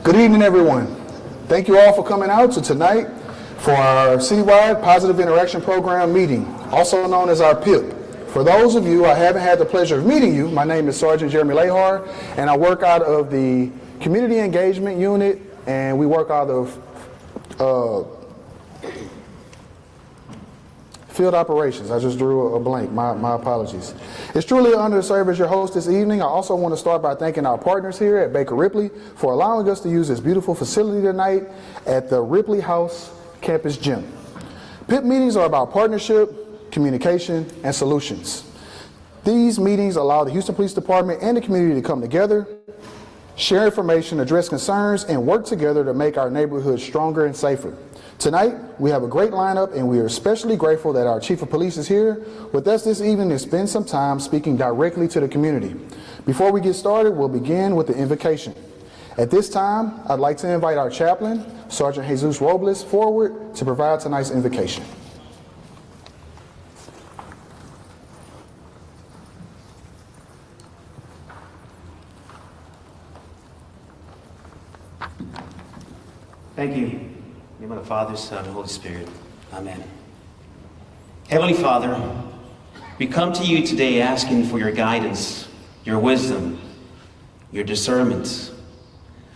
Good evening, everyone. Thank you all for coming out to tonight for our citywide Positive Interaction Program meeting, also known as our PIP. For those of you I haven't had the pleasure of meeting you, my name is Sergeant Jeremy Lehar, and I work out of the Community Engagement Unit, and we work out of Field Operations. I just drew a blank. My apologies. It's truly an honor to serve as your host this evening. I also want to start by thanking our partners here at Baker Ripley for allowing us to use this beautiful facility tonight at the Ripley House Campus Gym. PIP meetings are about partnership, communication, and solutions. These meetings allow the Houston Police Department and the community to come together, share information, address concerns, and work together to make our neighborhood stronger and safer. Tonight, we have a great lineup, and we are especially grateful that our Chief of Police is here with us this evening to spend some time speaking directly to the community. Before we get started, we'll begin with the invocation. At this time, I'd like to invite our chaplain, Sergeant Jesus Robles, forward to provide tonight's invocation. Thank you. In the name of the Father, Son, and Holy Spirit. Amen. Heavenly Father, we come to you today asking for your guidance, your wisdom, your discernment.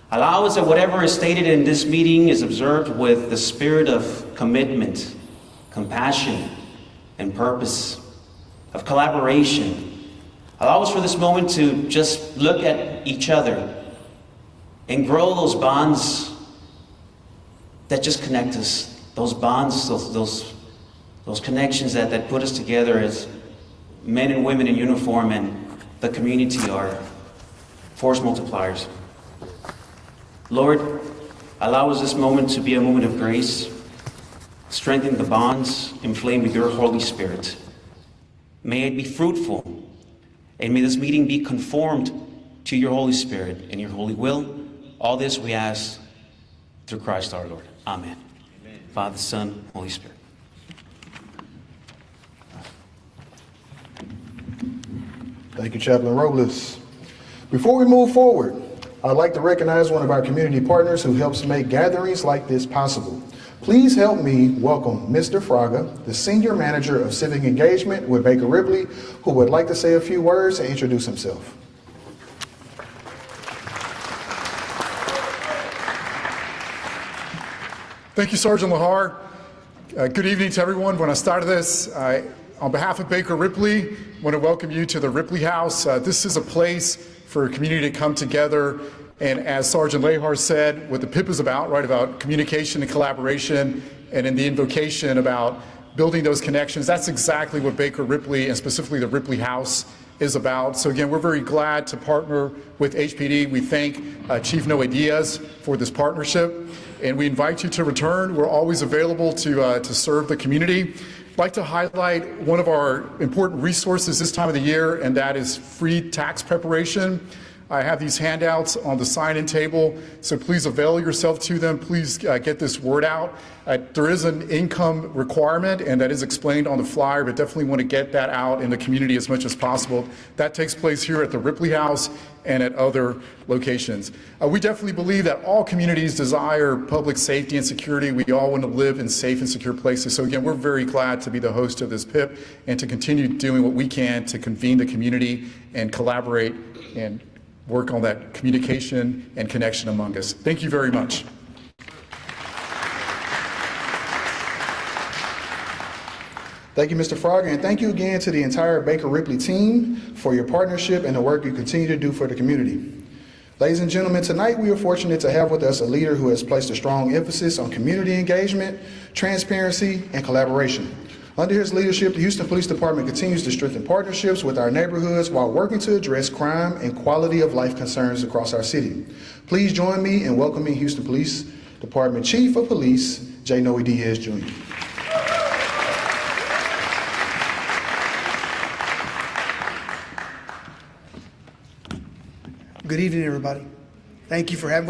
Allow us that whatever is stated in this meeting is observed with the spirit of commitment, compassion, and purpose, of collaboration. Allow us for this moment to just look at each other and grow those bonds that just connect us, those bonds, those connections that put us together as men and women in uniform, and the community are force multipliers. Lord, allow us this moment to be a moment of grace. Strengthen the bonds inflamed with your Holy Spirit. May it be fruitful, and may this meeting be conformed to your Holy Spirit and your holy will. All this we ask through Christ our Lord. Amen. Amen. Father, Son, Holy Spirit. Thank you, Chaplain Robles. Before we move forward, I'd like to recognize one of our community partners who helps make gatherings like this possible. Please help me welcome Mr. Fraga, the Senior Manager of Civic Engagement with Baker Ripley, who would like to say a few words and introduce himself. Thank you, Sergeant Lehar. Good evening to everyone. When I started this, on behalf of Baker Ripley, I want to welcome you to the Ripley House. This is a place for a community to come together, and as Sergeant Lehar said, what the PIP is about, right, about communication and collaboration, and in the invocation about building those connections, that's exactly what Baker Ripley, and specifically the Ripley House, is about. So again, we're very glad to partner with HPD. We thank Chief Noe Diaz for this partnership, and we invite you to return. We're always available to serve the community. I'd like to highlight one of our important resources this time of the year, and that is free tax preparation. I have these handouts on the sign-in table, so please avail yourself to them. Please get this word out. There is an income requirement, and that is explained on the flyer, but definitely want to get that out in the community as much as possible. That takes place here at the Ripley House and at other locations. We definitely believe that all communities desire public safety and security. We all want to live in safe and secure places. So again, we're very glad to be the host of this PIP and to continue doing what we can to convene the community and collaborate and work on that communication and connection among us. Thank you very much. Thank you, Mr. Fraga, and thank you again to the entire Baker Ripley team for your partnership and the work you continue to do for the community. Ladies and gentlemen, tonight we are fortunate to have with us a leader who has placed a strong emphasis on community engagement, transparency, and collaboration. Under his leadership, the Houston Police Department continues to strengthen partnerships with our neighborhoods while working to address crime and quality of life concerns across our city. Please join me in welcoming Houston Police Department Chief of Police, J. Noe Diaz Jr. Good evening, everybody. Thank you for having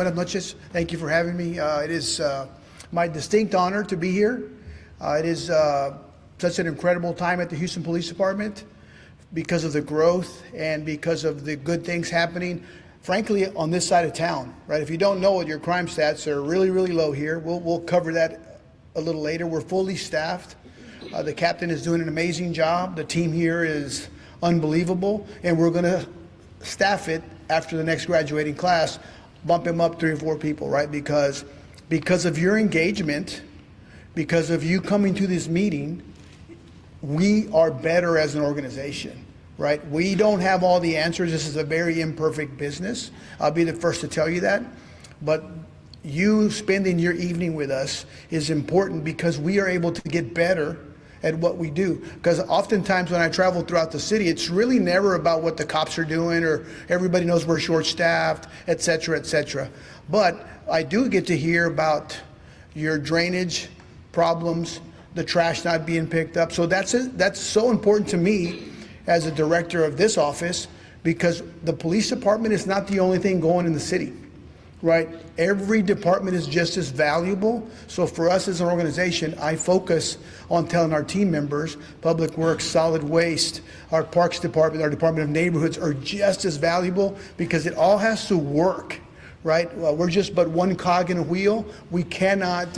Thank you for having me. It is my distinct honor to be here. It is such an incredible time at the Houston Police Department because of the growth and because of the good things happening. frankly, on this side of town, right? If you don't know it, your crime stats are really, really low here. We'll cover that a little later. We're fully staffed. The captain is doing an amazing job. The team here is unbelievable, and we're going to staff it after the next graduating class, bump him up 3 or 4 people, right? Because of your engagement, because of you coming to this meeting, we are better as an organization, right? We don't have all the answers. This is a very imperfect business. I'll be the first to tell you that. But you spending your evening with us is important because we are able to get better at what we do. Because oftentimes when I travel throughout the city, it's really never about what the cops are doing or everybody knows we're short-staffed, et cetera, et cetera. But I do get to hear about your drainage problems, the trash not being picked up. So that's so important to me as a director of this office, because the police department is not the only thing going in the city, right? Every department is just as valuable. So for us as an organization, I focus on telling our team members, Public Works, Solid Waste, our Parks Department, our Department of Neighborhoods are just as valuable because it all has to work, right? Well, we're just but one cog in a wheel. We cannot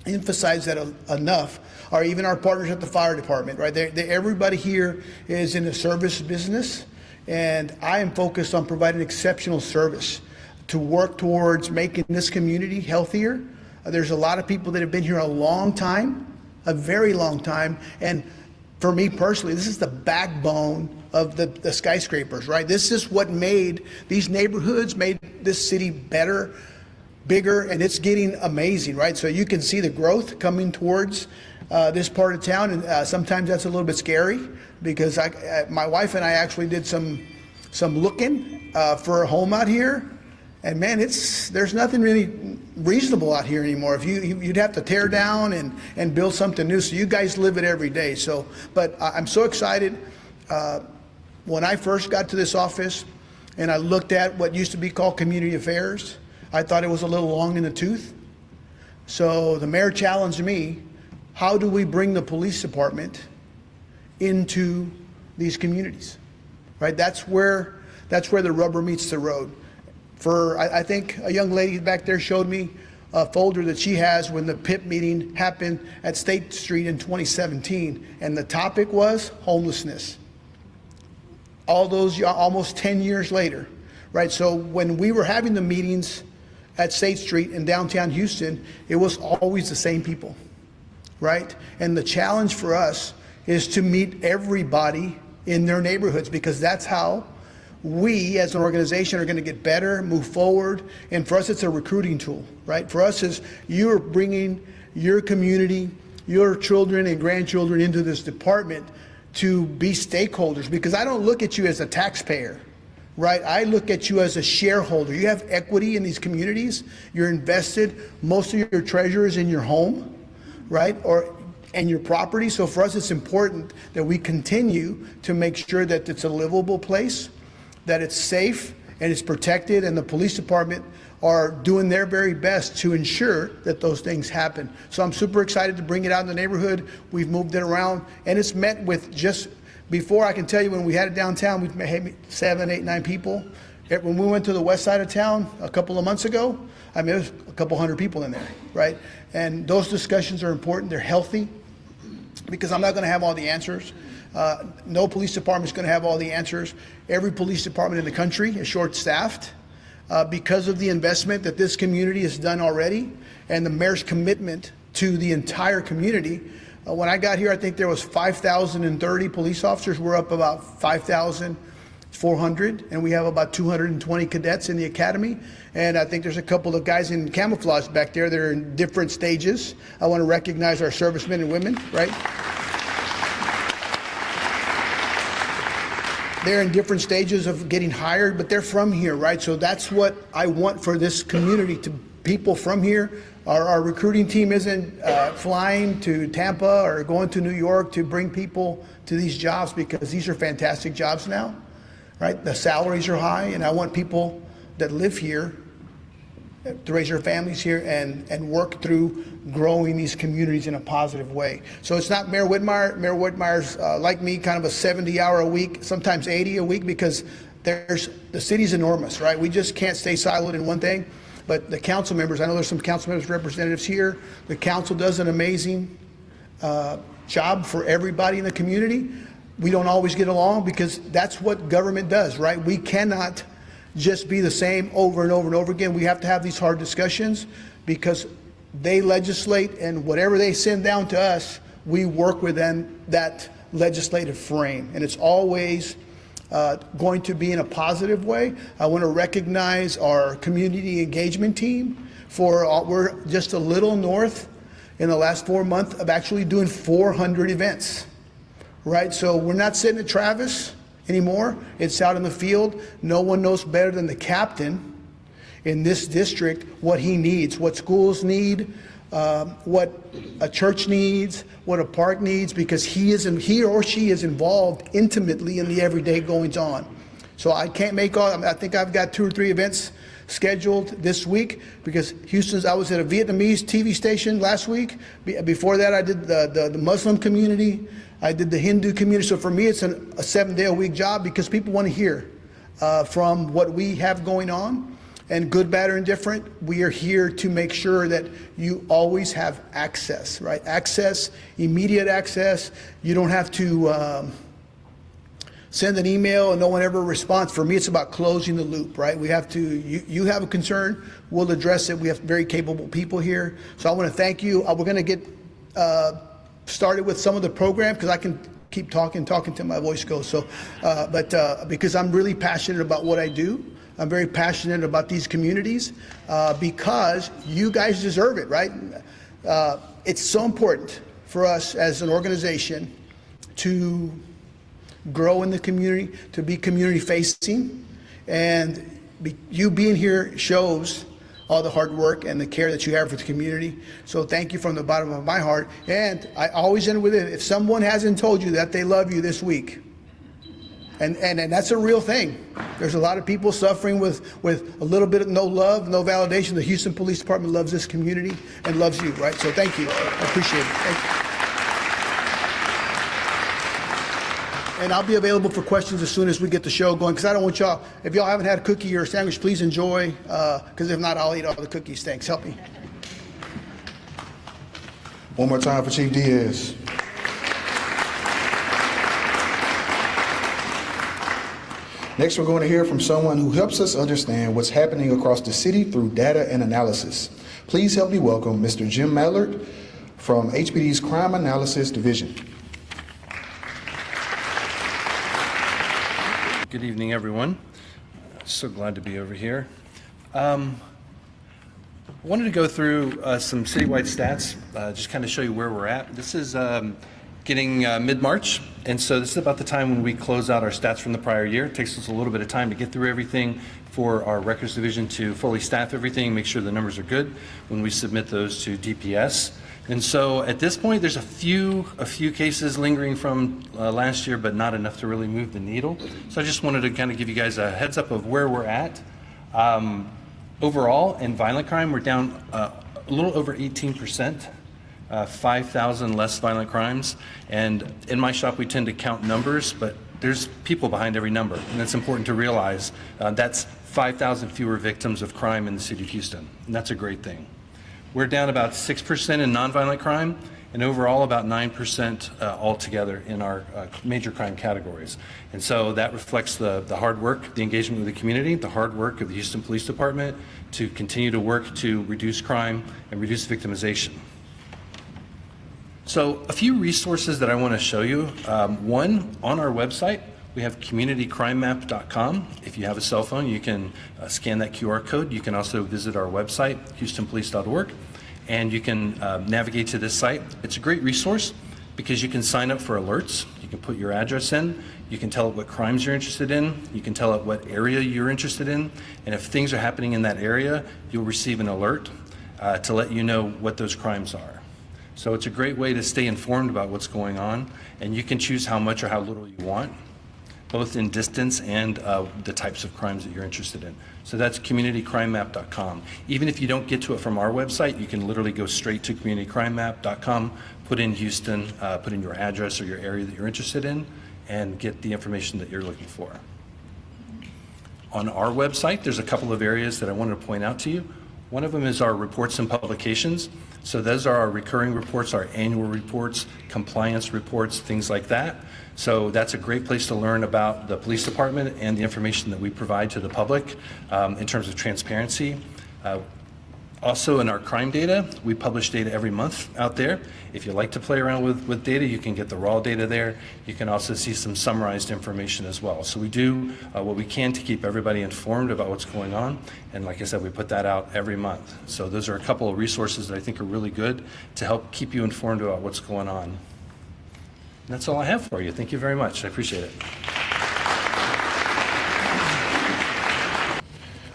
emphasize that enough. Or even our partners at the fire department, right? Everybody here is in the service business, and I am focused on providing exceptional service to work towards making this community healthier. There's a lot of people that have been here a long time, a very long time, and for me personally, this is the backbone of the skyscrapers, right? This is what made these neighborhoods, made this city better, bigger, and it's getting amazing, right? So you can see the growth coming towards this part of town, and sometimes that's a little bit scary because my wife and I actually did some looking for a home out here. And man, there's nothing really reasonable out here anymore. If you'd have to tear down and build something new. So you guys live it every day. So, but I'm so excited. When I first got to this office and I looked at what used to be called community affairs, I thought it was a little long in the tooth. So the mayor challenged me, how do we bring the police department into these communities, right? That's where the rubber meets the road. I think a young lady back there showed me a folder that she has when the PIP meeting happened at State Street in 2017, and the topic was homelessness. All those almost 10 years later, right? So when we were having the meetings at State Street in downtown Houston, it was always the same people, right? And the challenge for us is to meet everybody in their neighborhoods, because that's how we as an organization are going to get better, move forward. And for us, it's a recruiting tool, right? For us, is you're bringing your community, your children and grandchildren into this department to be stakeholders, because I don't look at you as a taxpayer, right? I look at you as a shareholder. You have equity in these communities. You're invested. Most of your treasure is in your home, right? And your property. So for us, it's important that we continue to make sure that it's a livable place, that it's safe and it's protected, and the police department are doing their very best to ensure that those things happen. So I'm super excited to bring it out in the neighborhood. We've moved it around, and it's met with just, before I can tell you when we had it downtown, we had 7, 8, 9 people. When we went to the west side of town a couple of months ago, I mean, there was a couple hundred people in there, right? And those discussions are important. They're healthy, because I'm not going to have all the answers. No police department is going to have all the answers. Every police department in the country is short-staffed because of the investment that this community has done already and the mayor's commitment to the entire community. When I got here, I think there was 5,030 police officers. We're up about 5,400, and we have about 220 cadets in the academy. And I think there's a couple of guys in camouflage back there. They're in different stages. I want to recognize our servicemen and women, right? They're in different stages of getting hired, but they're from here, right? So that's what I want for this community, to people from here. Our recruiting team isn't flying to Tampa or going to New York to bring people to these jobs, because these are fantastic jobs now, right? The salaries are high, and I want people that live here to raise their families here and work through growing these communities in a positive way. So it's not Mayor Whitmire. Mayor Whitmire's like me, kind of a 70-hour a week, sometimes 80 a week, because the city's enormous, right? We just can't stay siloed in one thing. But the council members, I know there's some council members, representatives here. The council does an amazing job for everybody in the community. We don't always get along because that's what government does, right? We cannot just be the same over and over and over again. We have to have these hard discussions because they legislate, and whatever they send down to us, we work within that legislative frame. And it's always going to be in a positive way. I want to recognize our community engagement team we're just a little north in the last 4 months of actually doing 400 events, right? So we're not sitting at Travis anymore. It's out in the field. No one knows better than the captain in this district what he needs, what schools need, what a church needs, what a park needs, because he or she is involved intimately in the everyday goings on. So I can't make I think I've got 2 or 3 events scheduled this week because I was at a Vietnamese TV station last week. Before that, I did the Muslim community. I did the Hindu community. So for me, it's a 7-day-a-week job because people want to hear from what we have going on. And good, bad, or indifferent, we are here to make sure that you always have access, right? Access, immediate access. You don't have to send an email and no one ever responds. For me, it's about closing the loop, right? We have to, you have a concern, we'll address it. We have very capable people here. So I want to thank you. We're going to get started with some of the program because I can keep talking till my voice goes. So, because I'm really passionate about what I do. I'm very passionate about these communities because you guys deserve it, right? It's so important for us as an organization to grow in the community, to be community facing, and you being here shows all the hard work and the care that you have for the community. So thank you from the bottom of my heart. And I always end with it. If someone hasn't told you that they love you this week, and that's a real thing. There's a lot of people suffering with a little bit of no love, no validation. The Houston Police Department loves this community and loves you, right? So thank you. I appreciate it. Thank you. And I'll be available for questions as soon as we get the show going, because I don't want y'all, if y'all haven't had a cookie or a sandwich, please enjoy, because if not, I'll eat all the cookies. Thanks. Help me. One more time for Chief Diaz. Next, we're going to hear from someone who helps us understand what's happening across the city through data and analysis. Please help me welcome Mr. Jim Mallard from HPD's Crime Analysis Division. Good evening, everyone. So glad to be over here. I wanted to go through some citywide stats, just kind of show you where we're at. This is getting mid-March, and so this is about the time when we close out our stats from the prior year. It takes us a little bit of time to get through everything for our records division to fully staff everything, make sure the numbers are good when we submit those to DPS. And so at this point, there's a few cases lingering from last year, but not enough to really move the needle. So I just wanted to kind of give you guys a heads up of where we're at. Overall, in violent crime, we're down a little over 18%. 5,000 less violent crimes. And in my shop, we tend to count numbers, but there's people behind every number. And it's important to realize that's 5,000 fewer victims of crime in the city of Houston. And that's a great thing. We're down about 6% in nonviolent crime, and overall about 9% altogether in our major crime categories. And so that reflects the hard work, the engagement with the community, the hard work of the Houston Police Department to continue to work to reduce crime and reduce victimization. So a few resources that I want to show you. One, on our website, we have communitycrimemap.com. If you have a cell phone, you can scan that QR code. You can also visit our website, houstonpolice.org, and you can navigate to this site. It's a great resource because you can sign up for alerts. You can put your address in. You can tell it what crimes you're interested in. You can tell it what area you're interested in. And if things are happening in that area, you'll receive an alert to let you know what those crimes are. So it's a great way to stay informed about what's going on, and you can choose how much or how little you want, both in distance and the types of crimes that you're interested in. So that's communitycrimemap.com. Even if you don't get to it from our website, you can literally go straight to communitycrimemap.com, put in Houston, put in your address or your area that you're interested in, and get the information that you're looking for. On our website, there's a couple of areas that I wanted to point out to you. One of them is our reports and publications. So those are our recurring reports, our annual reports, compliance reports, things like that. So that's a great place to learn about the police department and the information that we provide to the public in terms of transparency. Also in our crime data, we publish data every month out there. If you like to play around with data, you can get the raw data there. You can also see some summarized information as well. So we do what we can to keep everybody informed about what's going on. And like I said, we put that out every month. So those are a couple of resources that I think are really good to help keep you informed about what's going on. And that's all I have for you. Thank you very much. I appreciate it.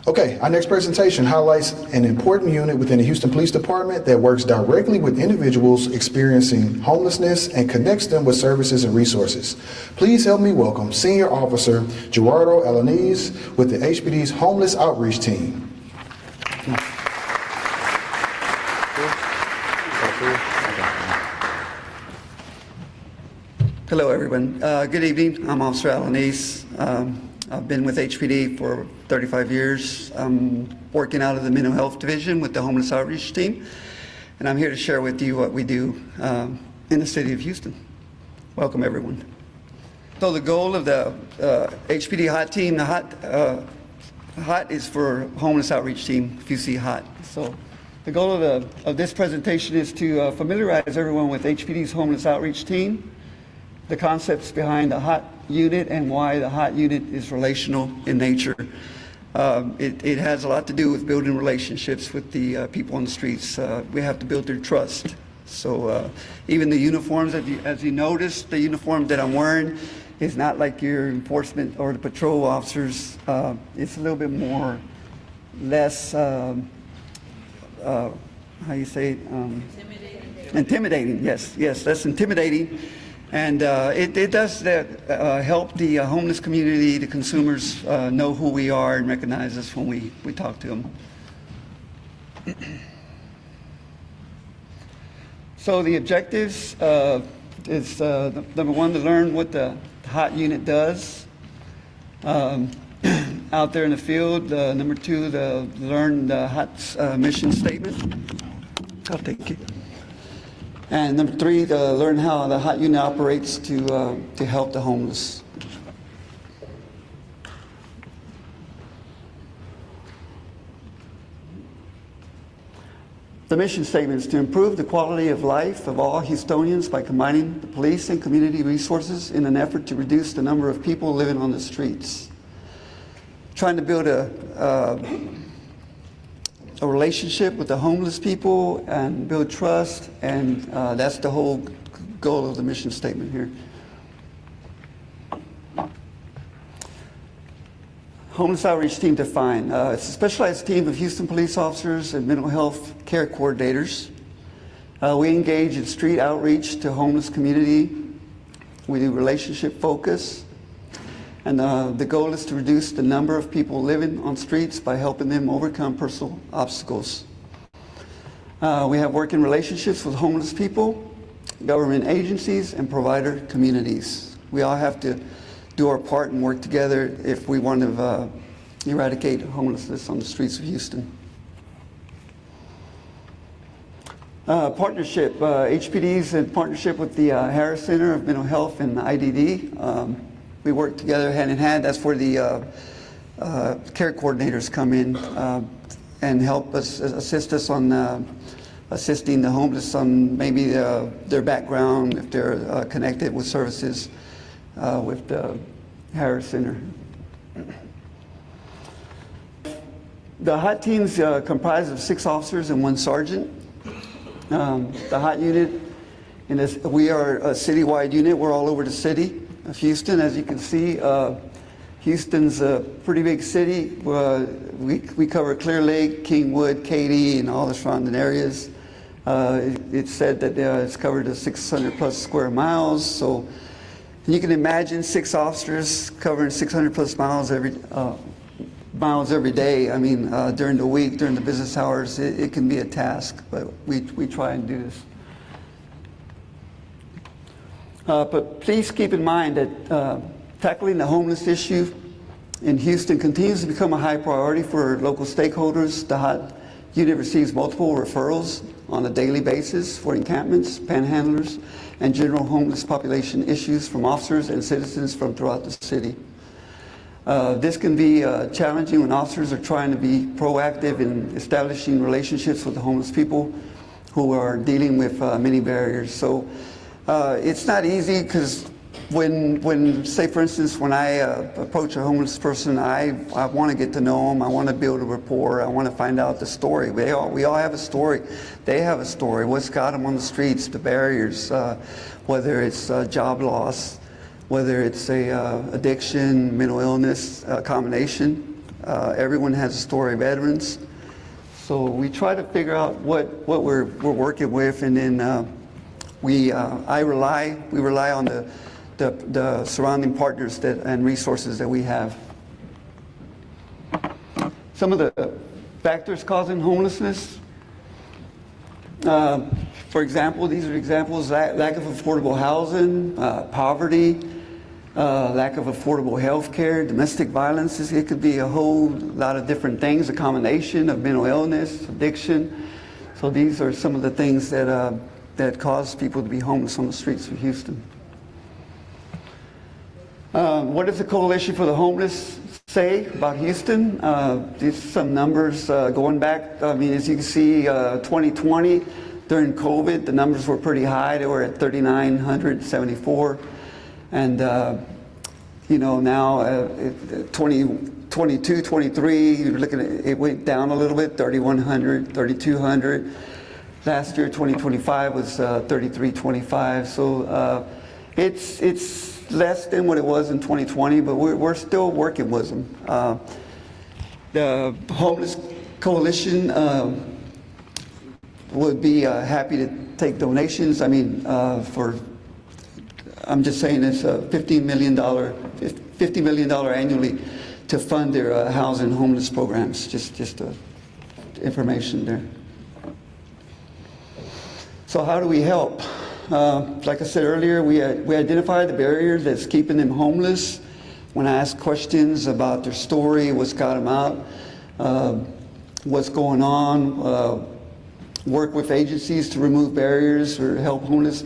Okay, our next presentation highlights an important unit within the Houston Police Department that works directly with individuals experiencing homelessness and connects them with services and resources. Please help me welcome Senior Officer Gerardo Alanis with the HPD's Homeless Outreach Team. Hello, everyone. Good evening. I'm Officer Alanis. I've been with HPD for 35 years. I'm working out of the Mental Health Division with the Homeless Outreach Team, and I'm here to share with you what we do in the city of Houston. Welcome, everyone. So the goal of the HPD HOT team, the HOT is for Homeless Outreach Team, if you see HOT. So the goal of this presentation is to familiarize everyone with HPD's Homeless Outreach Team, the concepts behind the HOT unit and why the HOT unit is relational in nature. It has a lot to do with building relationships with the people on the streets. We have to build their trust. So even the uniforms, as you notice, the uniform that I'm wearing is not like your enforcement or the patrol officers. It's a little bit more, less, how you say it? Intimidating, yes, less intimidating. And it does help the homeless community, the consumers, know who we are and recognize us when we talk to them. So the objectives is number one, to learn what the HOT unit does out there in the field. Number two, to learn the HOT's mission statement. I'll take it. And number three, to learn how the HOT unit operates to help the homeless. The mission statement is to improve the quality of life of all Houstonians by combining the police and community resources in an effort to reduce the number of people living on the streets. Trying to build a relationship with the homeless people and build trust, and that's the whole goal of the mission statement here. Homeless Outreach Team defined. It's a specialized team of Houston police officers and mental health care coordinators. We engage in street outreach to homeless community. We do relationship focus. And the goal is to reduce the number of people living on streets by helping them overcome personal obstacles. We have working relationships with homeless people, government agencies, and provider communities. We all have to do our part and work together if we want to eradicate homelessness on the streets of Houston. Partnership, HPD's in partnership with the Harris Center of Mental Health and IDD. We work together hand in hand. That's where the care coordinators come in and help us, assist us on assisting the homeless on maybe their background, if they're connected with services with the Harris Center. The HOT team's comprised of 6 officers and 1 sergeant. The HOT unit, we are a citywide unit. We're all over the city of Houston. As you can see, Houston's a pretty big city. We cover Clear Lake, Kingwood, Katy, and all the surrounding areas. It's said that it's covered 600 plus square miles. So you can imagine 6 officers covering 600 plus miles every day. I mean, during the week, during the business hours, it can be a task, but we try and do this. But please keep in mind that tackling the homeless issue in Houston continues to become a high priority for local stakeholders. The HOT unit receives multiple referrals on a daily basis for encampments, panhandlers, and general homeless population issues from officers and citizens from throughout the city. This can be challenging when officers are trying to be proactive in establishing relationships with the homeless people who are dealing with many barriers. So it's not easy because when, say for instance, when I approach a homeless person, I want to get to know them, I want to build a rapport, I want to find out the story. We all have a story. They have a story. What's got them on the streets, the barriers, whether it's job loss, whether it's addiction, mental illness, combination. Everyone has a story. Veterans. So we try to figure out what we're working with, and then we rely on the surrounding partners and resources that we have. Some of the factors causing homelessness. For example, these are examples: lack of affordable housing, poverty, lack of affordable health care, domestic violence. It could be a whole lot of different things, a combination of mental illness, addiction. So these are some of the things that cause people to be homeless on the streets of Houston. What does the Coalition for the Homeless say about Houston? These are some numbers going back. I mean, as you can see, 2020, during COVID, the numbers were pretty high. They were at 3,974. And, you know, now 2022, 23, you're looking at, it went down a little bit, 3,100, 3,200. Last year, 2025 was 3,325. So it's less than what it was in 2020, but we're still working with them. The Homeless Coalition would be happy to take donations. I mean, I'm just saying it's $50 million annually to fund their housing and homeless programs. Just information there. So how do we help? Like I said earlier, we identify the barrier that's keeping them homeless. When I ask questions about their story, what's got them out, what's going on, work with agencies to remove barriers or help homeless.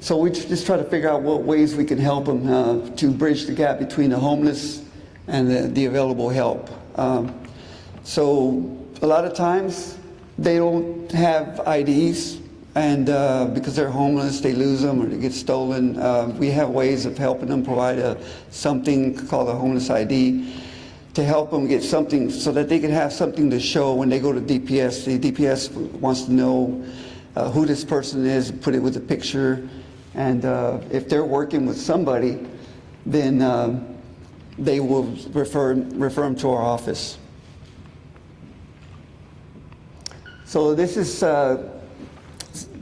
So we just try to figure out what ways we can help them to bridge the gap between the homeless and the available help. So a lot of times they don't have IDs, and because they're homeless, they lose them or they get stolen. We have ways of helping them provide something called a homeless ID to help them get something so that they can have something to show when they go to DPS. The DPS wants to know who this person is, put it with a picture. And if they're working with somebody, then they will refer them to our office. So this is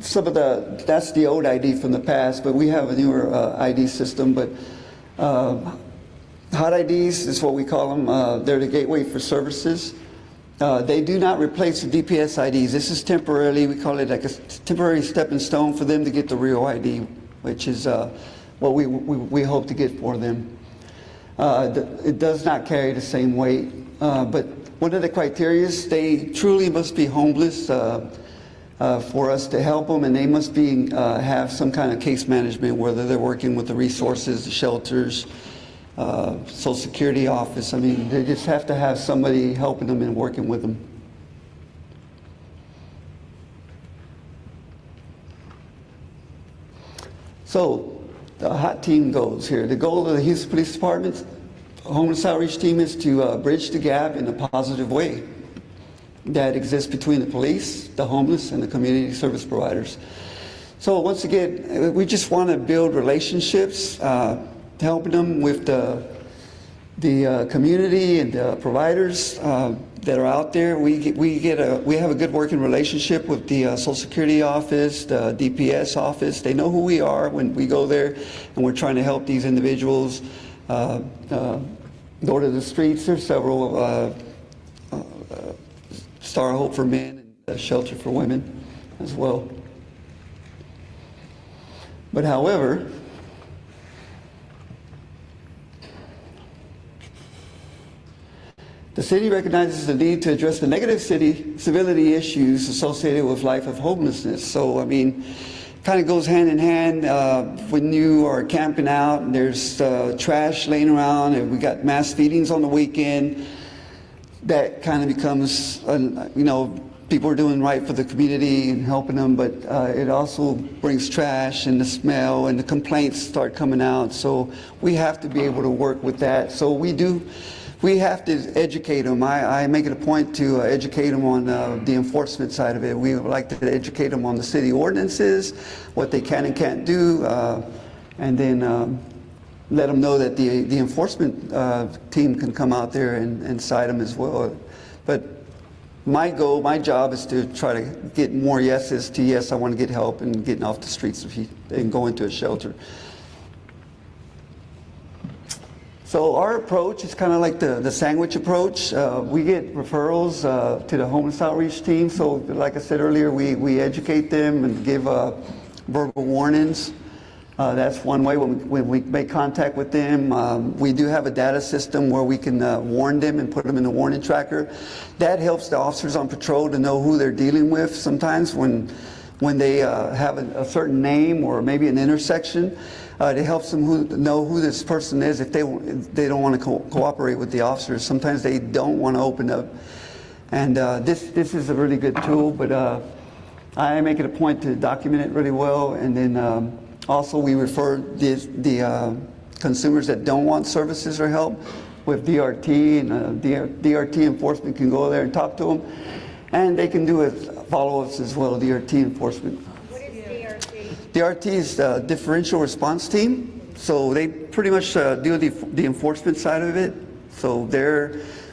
some of that's the old ID from the past, but we have a newer ID system. But hot IDs is what we call them. They're the gateway for services. They do not replace the DPS IDs. This is temporarily, we call it like a temporary stepping stone for them to get the real ID, which is what we hope to get for them. It does not carry the same weight, but one of the criteria is they truly must be homeless for us to help them, and they must be have some kind of case management, whether they're working with the resources, the shelters, Social Security office. I mean, they just have to have somebody helping them and working with them. So the HOT team goals here. The goal of the Houston Police Department's homeless outreach team is to bridge the gap in a positive way that exists between the police, the homeless, and the community service providers. So once again, we just want to build relationships, helping them with the community and the providers that are out there. We have a good working relationship with the Social Security office, the DPS office. They know who we are when we go there, and we're trying to help these individuals go to the streets. There's several Star Hope for Men and Shelter for Women as well. But however, city recognizes the need to address the negative civility issues associated with life of homelessness. So, I mean, kind of goes hand in hand when you are camping out and there's trash laying around and we got mass feedings on the weekend. That kind of becomes, you know, people are doing right for the community and helping them, but it also brings trash and the smell and the complaints start coming out. So we have to be able to work with that. So we have to educate them. I make it a point to educate them on the enforcement side of it. We would like to educate them on the city ordinances, what they can and can't do, and then let them know that the enforcement team can come out there and cite them as well. But my goal, my job is to try to get more yeses to yes, I want to get help and getting off the streets and going to a shelter. So our approach is kind of like the sandwich approach. We get referrals to the homeless outreach team. So like I said earlier, we educate them and give verbal warnings. That's one way when we make contact with them. We do have a data system where we can warn them and put them in the warning tracker. That helps the officers on patrol to know who they're dealing with. Sometimes when they have a certain name or maybe an intersection, it helps them know who this person is if they don't want to cooperate with the officers. Sometimes they don't want to open up. And this is a really good tool, but I make it a point to document it really well. And then also, we refer the consumers that don't want services or help with DRT, and DRT enforcement can go there and talk to them, and they can do follow-ups as well, DRT enforcement. What is DRT? DRT is the differential response team, so they pretty much do the enforcement side of it. So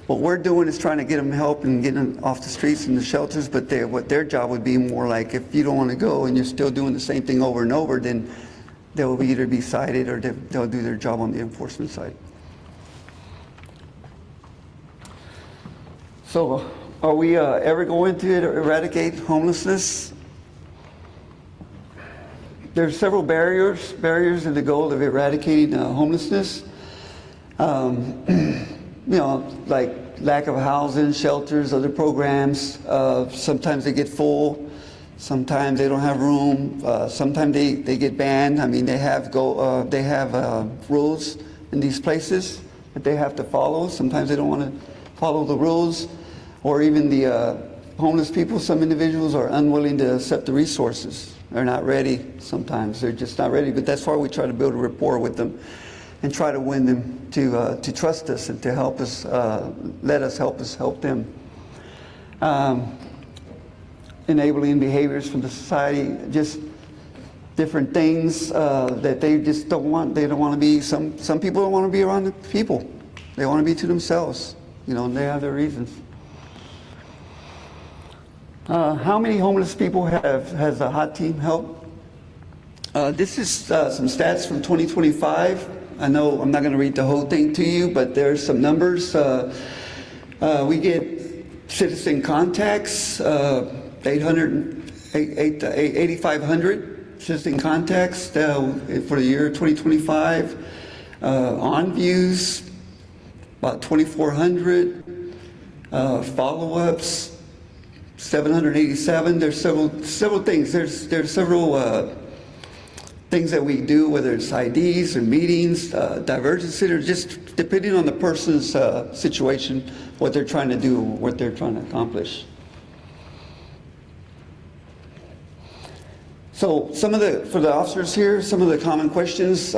what we're doing is trying to get them help and getting them off the streets and the shelters, but what their job would be more like, if you don't want to go and you're still doing the same thing over and over, then they'll either be cited or they'll do their job on the enforcement side. So are we ever going to eradicate homelessness? There's several barriers in the goal of eradicating homelessness. You know, like lack of housing, shelters, other programs. Sometimes they get full. Sometimes they don't have room. Sometimes they get banned. I mean, they have rules in these places that they have to follow. Sometimes they don't want to follow the rules, or even the homeless people. Some individuals are unwilling to accept the resources. They're not ready. Sometimes they're just not ready. But that's why we try to build a rapport with them and try to win them to trust us and to help us, let us help them. Enabling behaviors from the society, just different things that they just don't want. They don't want to be, some people don't want to be around the people. They want to be to themselves, you know, and they have their reasons. How many homeless people has the HOT team helped? This is some stats from 2025. I know I'm not going to read the whole thing to you, but there's some numbers. We get citizen contacts, 8,500 citizen contacts for the year 2025. On views, about 2,400. Follow-ups, 787. There's several things. There's several things that we do, whether it's IDs or meetings, divergence centers, just depending on the person's situation, what they're trying to do, what they're trying to accomplish. So for the officers here, some of the common questions,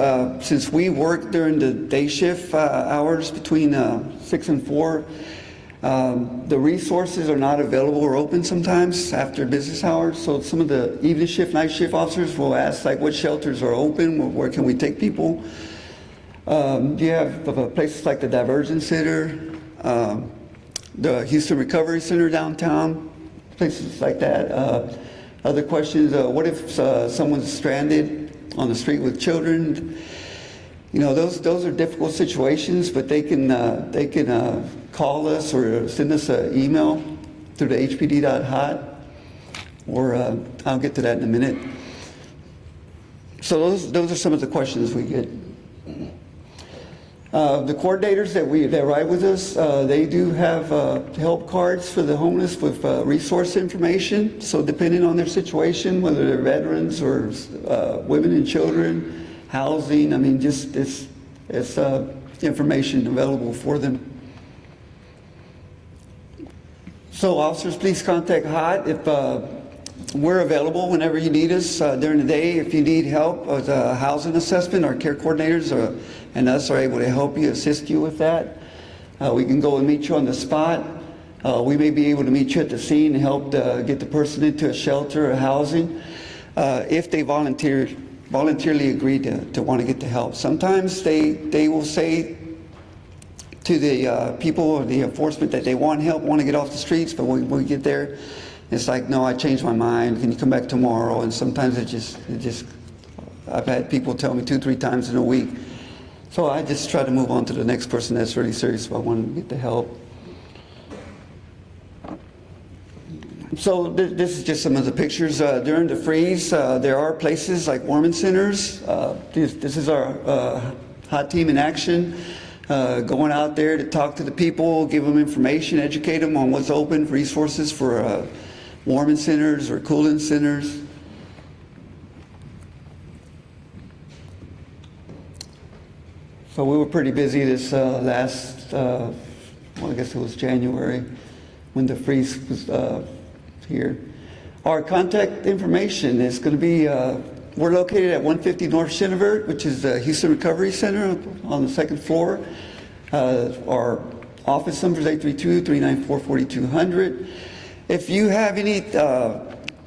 since we work during the day shift hours between 6 and 4, the resources are not available or open sometimes after business hours. So some of the evening shift, night shift officers will ask, like, what shelters are open? Where can we take people? You have places like the Divergence Center, the Houston Recovery Center downtown, places like that. Other questions, what if someone's stranded on the street with children? You know, those are difficult situations, but they can call us or send us an email through the hpd.hot, or I'll get to that in a minute. So those are some of the questions we get. The coordinators that ride with us, they do have help cards for the homeless with resource information. So depending on their situation, whether they're veterans or women and children, housing, I mean, just it's information available for them. So officers, please contact HOT if we're available whenever you need us during the day. If you need help with a housing assessment, our care coordinators and us are able to help you, assist you with that. We can go and meet you on the spot. We may be able to meet you at the scene and help get the person into a shelter or housing if they voluntarily agree to want to get the help. Sometimes they will say to the people or the enforcement that they want help, want to get off the streets, but when we get there, it's like, no, I changed my mind. Can you come back tomorrow? And sometimes it just, I've had people tell me 2-3 times in a week. So I just try to move on to the next person that's really serious about wanting to get the help. So this is just some of the pictures. During the freeze, there are places like warming centers. This is our HOT team in action. Going out there to talk to the people, give them information, educate them on what's open, resources for warming centers or cooling centers. So we were pretty busy this last, well, I guess it was January when the freeze was here. Our contact information is going to be, we're located at 150 North Shinnever, which is the Houston Recovery Center on the second floor. Our office number is 832-394-4200. If you have any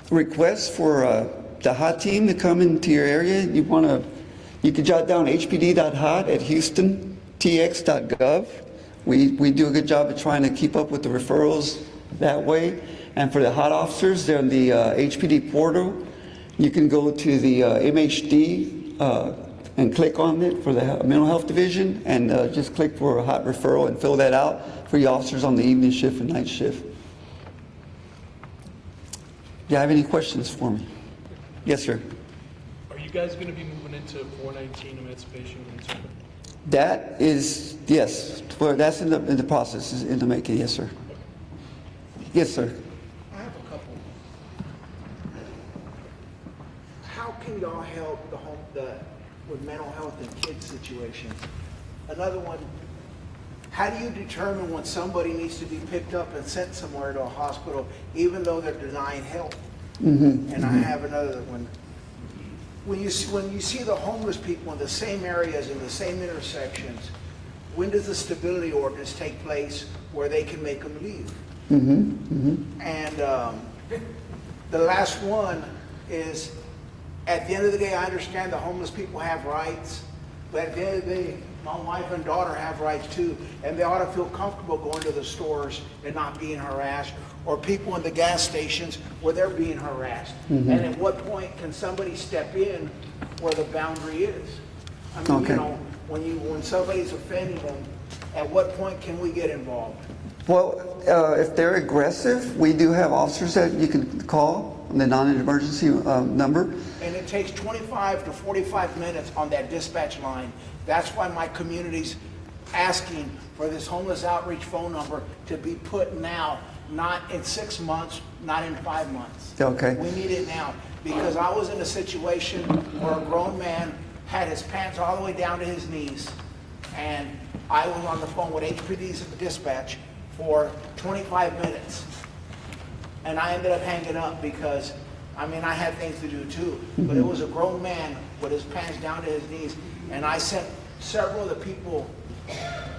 requests for the HOT team to come into your area, you can jot down hpd.hot@houstontx.gov. We do a good job of trying to keep up with the referrals that way. And for the HOT officers, they're on the HPD portal. You can go to the MHD and click on it for the mental health division and just click for a HOT referral and fill that out for your officers on the evening shift and night shift. Do you have any questions for me? Yes, sir. Are you guys going to be moving into 419 emancipation? That is, yes, well, that's in the process, is in the making, yes, sir. Yes, sir. I have a couple. How can y'all help with mental health and kids situations? Another one, how do you determine when somebody needs to be picked up and sent somewhere to a hospital, even though they're denying help? And I have another one. When you see the homeless people in the same areas, in the same intersections, when does the stability ordinance take place where they can make them leave? And the last one is, at the end of the day, I understand the homeless people have rights, but at the end of the day, my wife and daughter have rights too, and they ought to feel comfortable going to the stores and not being harassed, or people in the gas stations where they're being harassed. And at what point can somebody step in where the boundary is? I mean, Okay. you know, when somebody's offending them, at what point can we get involved? Well, if they're aggressive, we do have officers that you can call on the non-emergency number. And it takes 25 to 45 minutes on that dispatch line. That's why my community's asking for this homeless outreach phone number to be put now, not in 6 months, not in 5 months. Okay. We need it now, because I was in a situation where a grown man had his pants all the way down to his knees, and I was on the phone with HPD's dispatch for 25 minutes. And I ended up hanging up because, I mean, I had things to do too. But it was a grown man with his pants down to his knees. And I sent several of the people,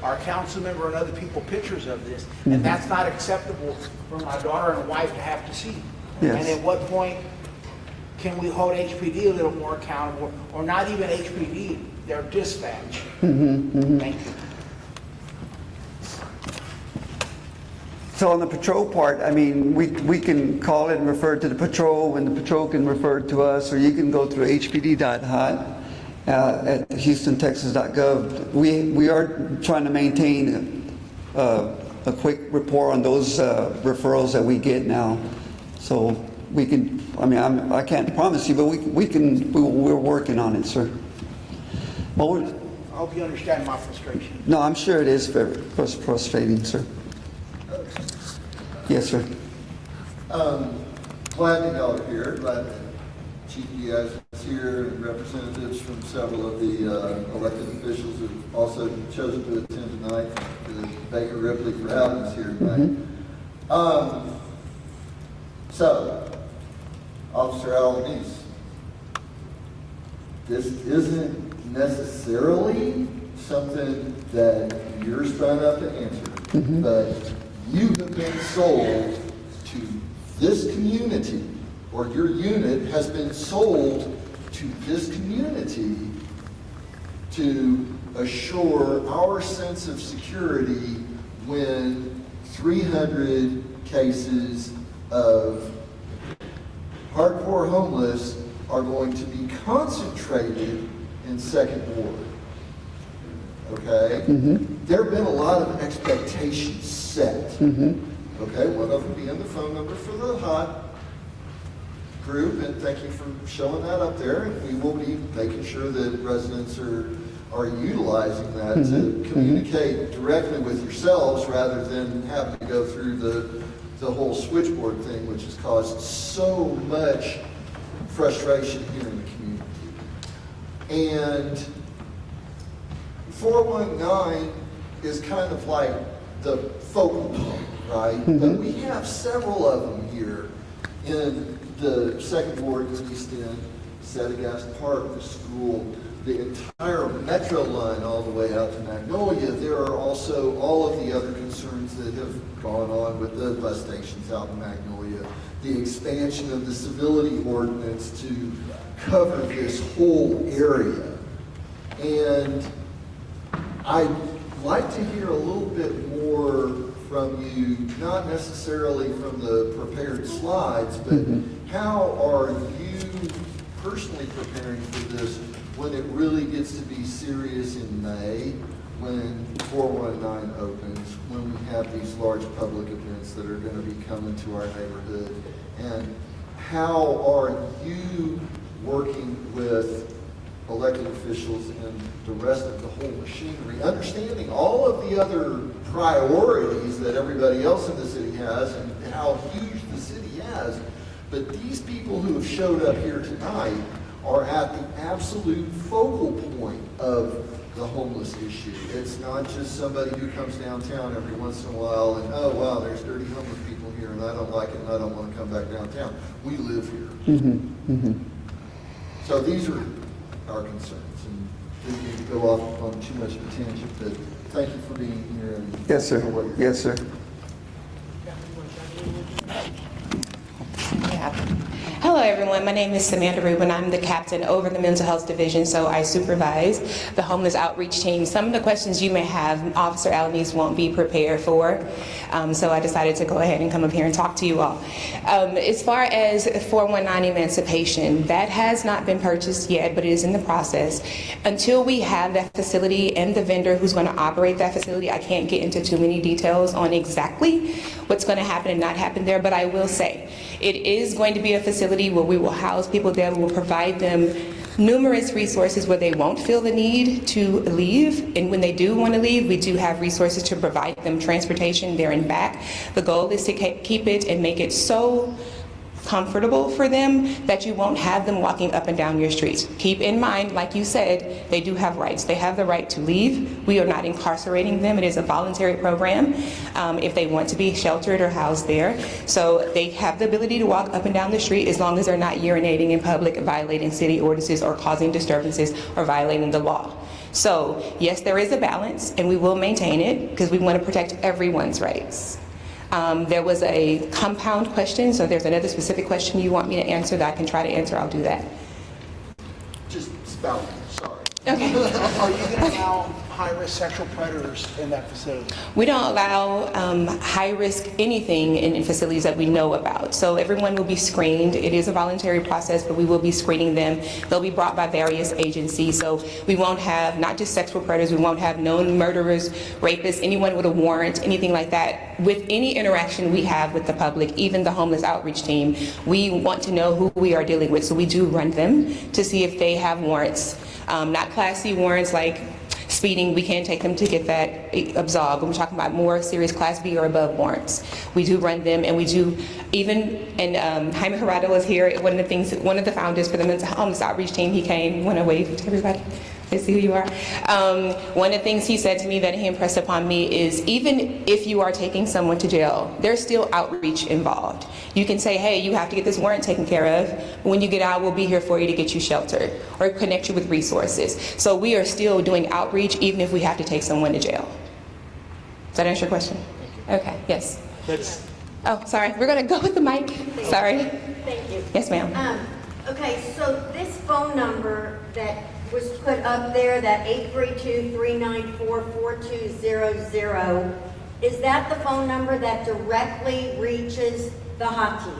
our council member and other people, pictures of this. And that's not acceptable for my daughter and wife to have to see. Yes. And at what point can we hold HPD a little more accountable? Or not even HPD, their dispatch. Thank you. So on the patrol part, I mean, we can call it and refer to the patrol, and the patrol can refer to us, or you can go through hpd.hot at houstontexas.gov. We are trying to maintain a quick rapport on those referrals that we get now. So we can, I mean, I can't promise you, but we're working on it, sir. Well, I hope you understand my frustration. No, I'm sure it is very frustrating, sir. Yes, sir. Glad that y'all are here. Glad that Chief Diaz is here and representatives from several of the elected officials who have also chosen to attend tonight. To Baker Ripley for having us here tonight. So, Officer Alanis, this isn't necessarily something that you're strung up to answer, but you have been sold to this community, or your unit has been sold to this community to assure our sense of security when 300 cases of hardcore homeless are going to be concentrated in Second Ward. Okay? There have been a lot of expectations set. Okay, one of them being the phone number for the hot group, and thank you for showing that up there. And we will be making sure that residents are utilizing that to communicate directly with yourselves rather than having to go through the whole switchboard thing, which has caused so much frustration here in the community. And 419 is kind of like the focal point, right? But we have several of them here in the Second Ward, East End, Setagast Park, the school, the entire metro line all the way out to Magnolia. There are also all of the other concerns that have gone on with the bus stations out in Magnolia, the expansion of the civility ordinance to cover this whole area. And I'd like to hear a little bit more from you, not necessarily from the prepared slides, but how are you personally preparing for this when it really gets to be serious in May, when 419 opens, when we have these large public events that are going to be coming to our neighborhood? And how are you working with elected officials and the rest of the whole machinery, understanding all of the other priorities that everybody else in the city has and how huge the city has, but these people who have showed up here tonight are at the absolute focal point of the homeless issue. It's not just somebody who comes downtown every once in a while and, oh wow, there's dirty homeless people here and I don't like it and I don't want to come back downtown. We live here. So these are our concerns, and didn't need to go off on too much of a tangent, but thank you for being here. And Yes, sir. Yes, sir. Hello everyone, my name is Samantha Rubin. I'm the captain over the mental health division, so I supervise the homeless outreach team. Some of the questions you may have, Officer Alanis won't be prepared for, so I decided to go ahead and come up here and talk to you all. As far as 419 emancipation, that has not been purchased yet, but it is in the process. Until we have that facility and the vendor who's going to operate that facility, I can't get into too many details on exactly what's going to happen and not happen there, but I will say it is going to be a facility where we will house people there. We will provide them numerous resources where they won't feel the need to leave, and when they do want to leave, we do have resources to provide them transportation there and back. The goal is to keep it and make it so comfortable for them that you won't have them walking up and down your streets. Keep in mind, like you said, they do have rights. They have the right to leave. We are not incarcerating them. It is a voluntary program if they want to be sheltered or housed there. So they have the ability to walk up and down the street as long as they're not urinating in public, violating city ordinances, or causing disturbances or violating the law. So yes, there is a balance, and we will maintain it because we want to protect everyone's rights. There was a compound question, so if there's another specific question you want me to answer that I can try to answer, I'll do that. Just spelling, sorry. Okay. Are you going to allow high-risk sexual predators in that facility? We don't allow high-risk anything in facilities that we know about. So everyone will be screened. It is a voluntary process, but we will be screening them. They'll be brought by various agencies. So we won't have not just sexual predators, we won't have known murderers, rapists, anyone with a warrant, anything like that. With any interaction we have with the public, even the homeless outreach team, we want to know who we are dealing with. So we do run them to see if they have warrants. Not Class C warrants like speeding, we can take them to get that absolved. When we're talking about more serious Class B or above warrants, we do run them, and we do even, and Jaime Gerardo was here, one of the founders for the mental homeless outreach team, he came, you want to wave to everybody? I see who you are. One of the things he said to me that he impressed upon me is, even if you are taking someone to jail, there's still outreach involved. You can say, hey, you have to get this warrant taken care of. When you get out, we'll be here for you to get you sheltered or connect you with resources. So we are still doing outreach even if we have to take someone to jail. Does that answer your question? Okay, yes. Oh, sorry, we're gonna go with the mic. Sorry. Thank you. Yes, ma'am. Okay, so this phone number that was put up there, that 832-394-4200, is that the phone number that directly reaches the hot team?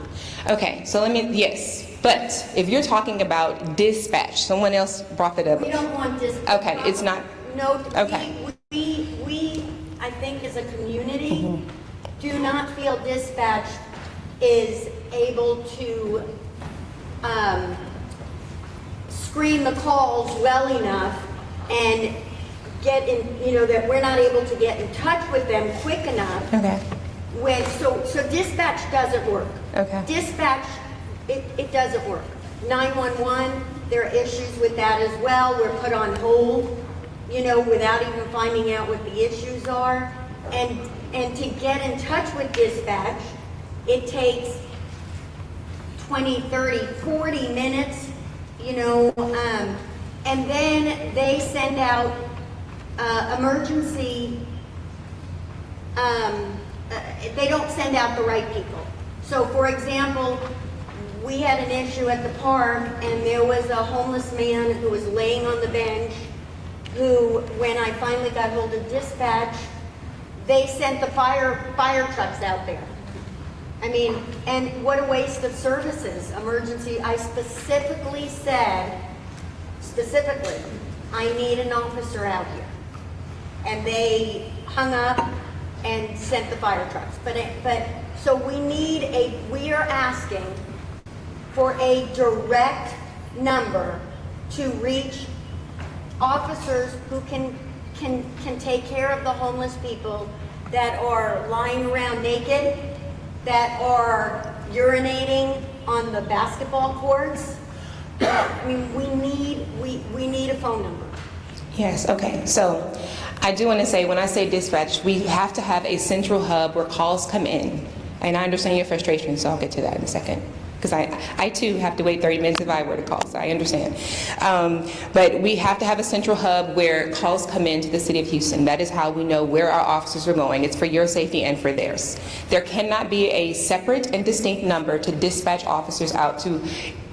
Okay, so yes. But if you're talking about dispatch, someone else brought that up. We don't want dispatch. Okay, it's not. No, Okay. we, I think as a community, do not feel dispatch is able to screen the calls well enough and get in, that we're not able to get in touch with them quick enough. Okay. So dispatch doesn't work. Okay. Dispatch, it doesn't work. 911, there are issues with that as well. We're put on hold, without even finding out what the issues are. And to get in touch with dispatch, it takes 20, 30, 40 minutes, and then they send out emergency, they don't send out the right people. So for example, we had an issue at the park, and there was a homeless man who was laying on the bench, who, when I finally got hold of dispatch, they sent the fire trucks out there. I mean, and what a waste of services. Emergency, I specifically said, I need an officer out here. And they hung up and sent the fire trucks. So we are asking for a direct number to reach officers who can take care of the homeless people that are lying around naked, that are urinating on the basketball courts. I mean, we need a phone number. Yes, okay. So I do want to say, when I say dispatch, we have to have a central hub where calls come in. And I understand your frustration, so I'll get to that in a second. Because I too have to wait 30 minutes if I were to call, so I understand. But we have to have a central hub where calls come into the city of Houston. That is how we know where our officers are going. It's for your safety and for theirs. There cannot be a separate and distinct number to dispatch officers out to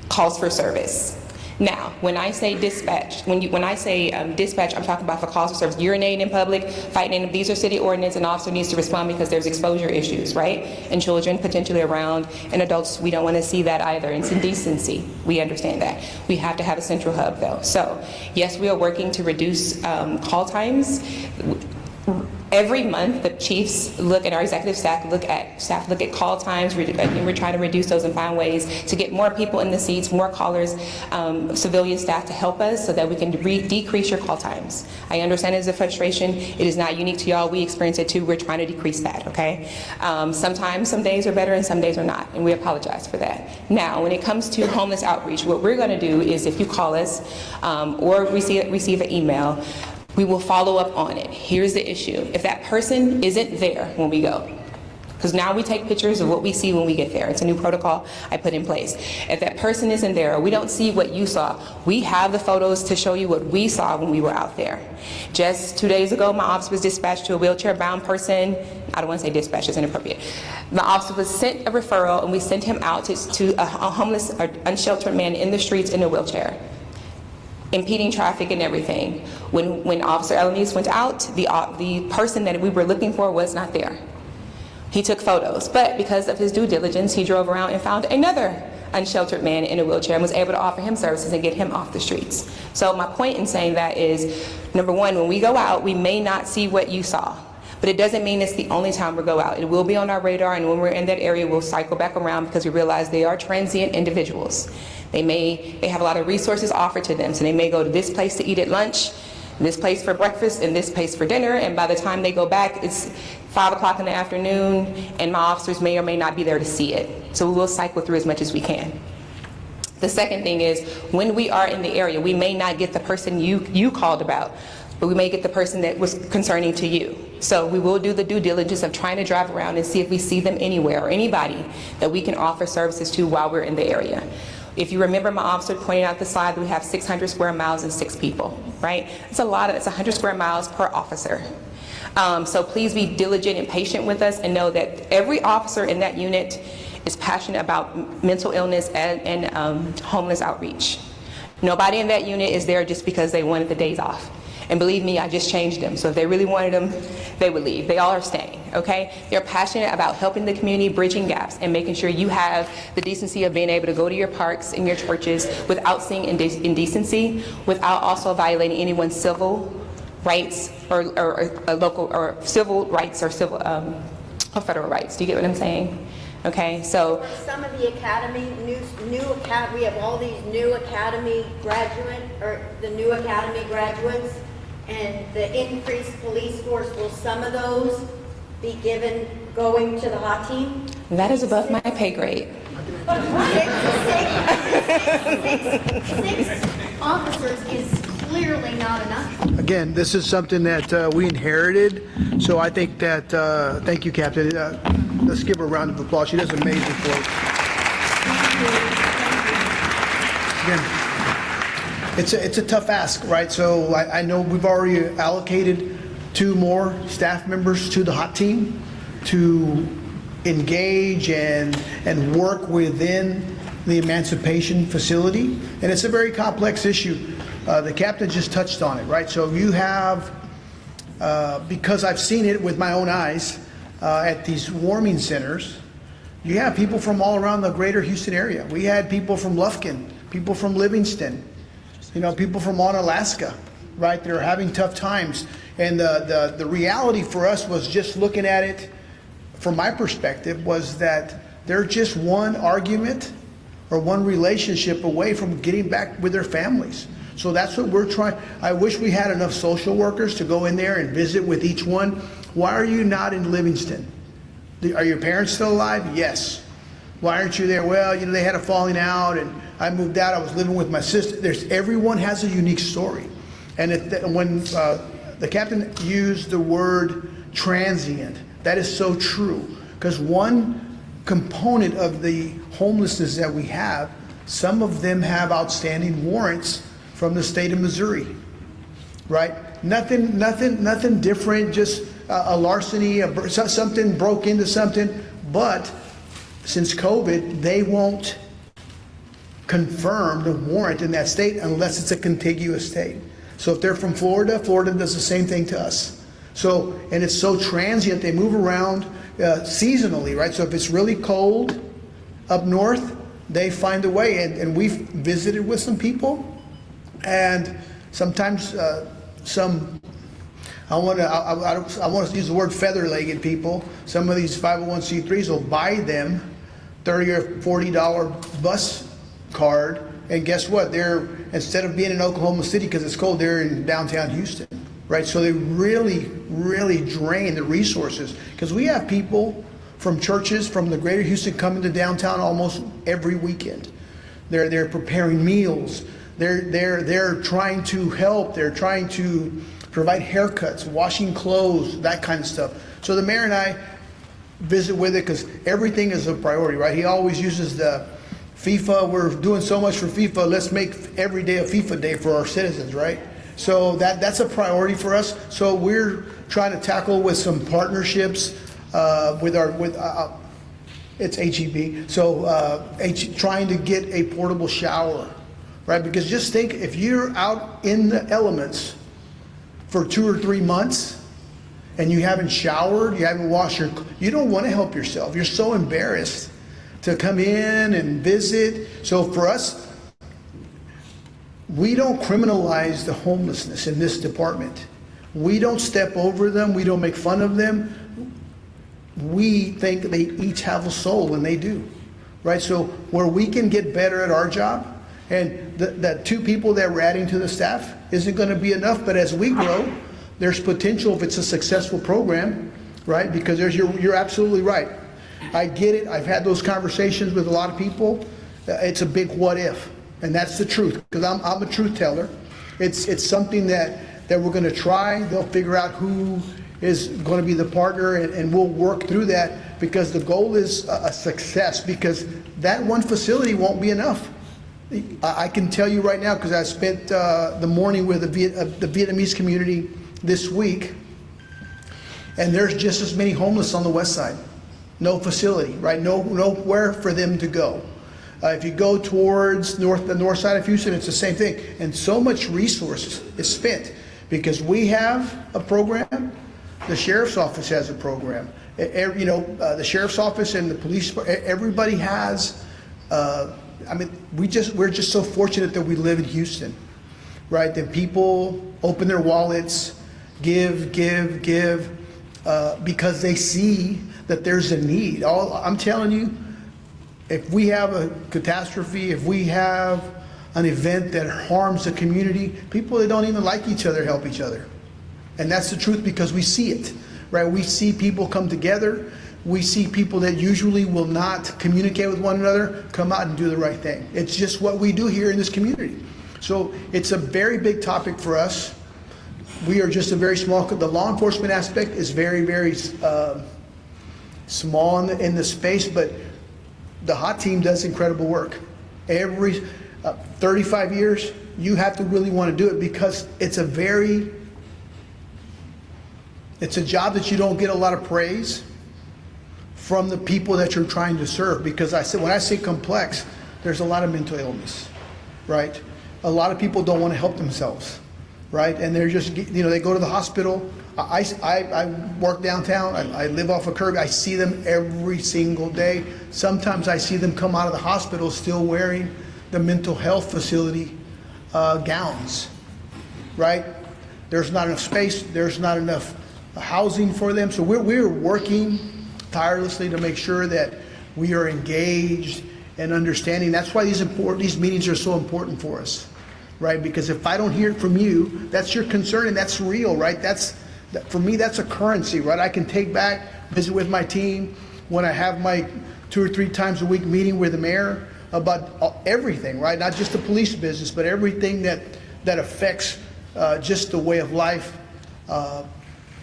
calls for service. Now, when I say dispatch, dispatch, I'm talking about for calls for service. Urinating in public, fighting in, these are city ordinance, an officer needs to respond because there's exposure issues, right? And children potentially around, and adults, we don't want to see that either. It's indecency. We understand that. We have to have a central hub though. So, yes, we are working to reduce call times. Every month, the chiefs look at our executive staff, look at call times, and we're trying to reduce those and find ways to get more people in the seats, more callers, civilian staff to help us so that we can decrease your call times. I understand it's a frustration. It is not unique to y'all. We experience it too. We're trying to decrease that, okay? Sometimes, some days are better and some days are not, and we apologize for that. Now, when it comes to homeless outreach, what we're gonna do is, if you call us or receive an email, we will follow up on it. Here's the issue. If that person isn't there when we go, because now we take pictures of what we see when we get there. It's a new protocol I put in place. If that person isn't there, or we don't see what you saw, we have the photos to show you what we saw when we were out there. Just 2 days ago, my office was dispatched to a wheelchair-bound person. I don't want to say dispatch, it's inappropriate. My officer was sent a referral, and we sent him out to a homeless or unsheltered man in the streets in a wheelchair, impeding traffic and everything. When Officer Alanis went out, the person that we were looking for was not there. He took photos, but because of his due diligence, he drove around and found another unsheltered man in a wheelchair and was able to offer him services and get him off the streets. So my point in saying that is, number one, when we go out, we may not see what you saw, but it doesn't mean it's the only time we go out. It will be on our radar, and when we're in that area, we'll cycle back around because we realize they are transient individuals. They have a lot of resources offered to them, so they may go to this place to eat at lunch, this place for breakfast and this place for dinner, and by the time they go back, it's 5 o'clock in the afternoon, and my officers may or may not be there to see it. So we will cycle through as much as we can. The second thing is, when we are in the area, we may not get the person you called about, but we may get the person that was concerning to you. So we will do the due diligence of trying to drive around and see if we see them anywhere or anybody that we can offer services to while we're in the area. If you remember, my officer pointed out the slide that we have 600 square miles and 6 people, right? It's a lot, it's 100 square miles per officer. So please be diligent and patient with us, and know that every officer in that unit is passionate about mental illness and homeless outreach. Nobody in that unit is there just because they wanted the days off. And believe me, I just changed them. So if they really wanted them, they would leave. They all are staying, okay? They're passionate about helping the community, bridging gaps, and making sure you have the decency of being able to go to your parks and your churches without seeing indecency, without also violating anyone's civil rights or local or civil rights or civil or federal rights. Do you get what I'm saying? Okay, so some of the academy, new academy, we have all these new academy graduates, and the increased police force, will some of those be going to the hot team? that is above my pay grade. Six officers is clearly not enough. Again, this is something that we inherited, so I think that, thank you, Captain. Let's give her a round of applause. She does amazing for us. Again, it's a tough ask, right? So I know we've already allocated 2 more staff members to the hot team to engage and work within the emancipation facility, and it's a very complex issue. The captain just touched on it, right? So you have, because I've seen it with my own eyes at these warming centers, you have people from all around the greater Houston area. We had people from Lufkin, people from Livingston, people from Onalaska, right? They're having tough times. And the reality for us was, just looking at it from my perspective, was that they're just one argument or one relationship away from getting back with their families. So that's what we're trying. I wish we had enough social workers to go in there and visit with each one. Why are you not in Livingston? Are your parents still alive? Yes. Why aren't you there? Well, they had a falling out, and I moved out. I was living with my sister. Everyone has a unique story. And when the captain used the word transient, that is so true. Because one component of the homelessness that we have, some of them have outstanding warrants from the state of Missouri, right? Nothing different, just a larceny, something broke into something. But since COVID, they won't confirm the warrant in that state unless it's a contiguous state. So if they're from Florida, Florida does the same thing to us. So, and it's so transient, they move around seasonally, right? So if it's really cold up north, they find a way. And we've visited with some people, and sometimes I want to use the word feather-legged people. Some of these 501c3s will buy them $30 or $40 bus card, and guess what? They're, instead of being in Oklahoma City because it's cold, they're in downtown Houston, right? So they really drain the resources, because we have people from churches from the greater Houston coming to downtown almost every weekend. They're preparing meals. They're trying to help. They're trying to provide haircuts, washing clothes, that kind of stuff. So the mayor and I visit with it because everything is a priority, right? He always uses the FIFA, we're doing so much for FIFA, let's make every day a FIFA day for our citizens, right? So that's a priority for us. So we're trying to tackle with some partnerships it's HEB. So trying to get a portable shower, right? Because just think, if you're out in the elements for 2 or 3 months and you haven't showered, you haven't washed you don't want to help yourself. You're so embarrassed to come in and visit. So for us, we don't criminalize the homelessness in this department. We don't step over them. We don't make fun of them. We think they each have a soul, and they do, right? So where we can get better at our job, and the 2 people that we're adding to the staff, isn't going to be enough, but as we grow, there's potential if it's a successful program, right? Because you're absolutely right. I get it. I've had those conversations with a lot of people. It's a big what if, and that's the truth, because I'm a truth teller. It's something that we're going to try. They'll figure out who is going to be the partner, and we'll work through that, because the goal is a success, because that one facility won't be enough. I can tell you right now, because I spent the morning with the Vietnamese community this week, and there's just as many homeless on the west side. No facility, right? Nowhere for them to go. If you go towards the north side of Houston, it's the same thing. And so much resources is spent because we have a program, the sheriff's office has a program. The sheriff's office and the police, everybody has. We're just so fortunate that we live in Houston, right? That people open their wallets, give, because they see that there's a need. I'm telling you, if we have a catastrophe, if we have an event that harms the community, people that don't even like each other help each other. And that's the truth, because we see it, right? We see people come together. We see people that usually will not communicate with one another come out and do the right thing. It's just what we do here in this community. So it's a very big topic for us. We are just a very small, the law enforcement aspect is very, very small in the space, but the HOT team does incredible work. Every 35 years, you have to really want to do it, because it's a job that you don't get a lot of praise from the people that you're trying to serve. Because when I say complex, there's a lot of mental illness, right? A lot of people don't want to help themselves, right? And they're just, they go to the hospital. I work downtown. I live off a curb. I see them every single day. Sometimes I see them come out of the hospital still wearing the mental health facility gowns, right? There's not enough space. There's not enough housing for them. So we're working tirelessly to make sure that we are engaged and understanding. That's why these meetings are so important for us, right? Because if I don't hear it from you, that's your concern, and that's real, right? For me, that's a currency, right? I can take back, visit with my team when I have my 2 or 3 times a week meeting with the mayor about everything, right? Not just the police business, but everything that affects just the way of life,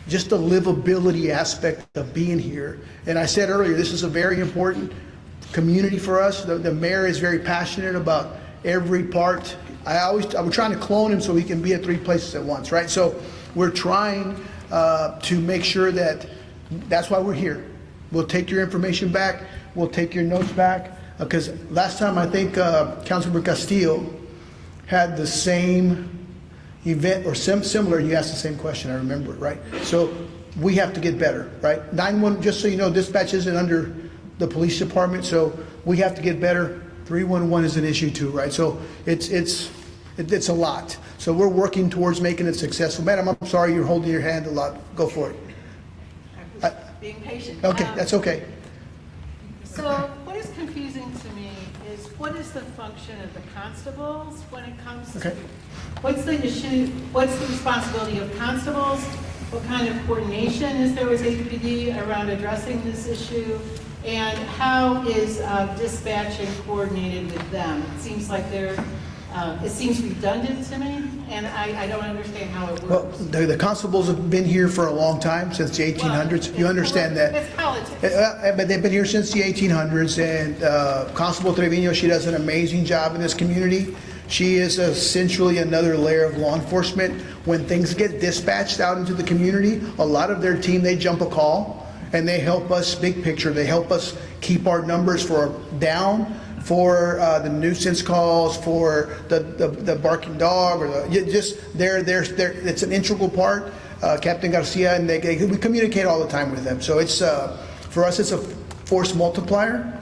just the livability aspect of being here. And I said earlier, this is a very important community for us. The mayor is very passionate about every part. I'm trying to clone him so he can be at 3 places at once, right? So we're trying to make sure that's why we're here. We'll take your information back. We'll take your notes back. Because last time I think Councilmember Castillo had the same event or similar, you asked the same question, I remember it, right? So we have to get better, right? 911, just so you know, dispatch isn't under the police department, so we have to get better. 311 is an issue too, right? So it's a lot. So we're working towards making it successful. Madam, I'm sorry you're holding your hand a lot. Go for it. Being patient. Okay, that's okay. So what is confusing to me is, what is the function of the constables when it comes to, what's the issue, what's the responsibility of constables? What kind of coordination is there with HPD around addressing this issue? And how is dispatching coordinated with them? It seems like it seems redundant to me, and I don't understand how it works. Well, the constables have been here for a long time, since the 1800s. Well, you understand that. It's politics. But they've been here since the 1800s, and Constable Trevino, she does an amazing job in this community. She is essentially another layer of law enforcement. When things get dispatched out into the community, a lot of their team, they jump a call, and they help us big picture. They help us keep our numbers down, for the nuisance calls, for the barking dog, or it's an integral part. Captain Garcia, and we communicate all the time with them. So it's for us, it's a force multiplier,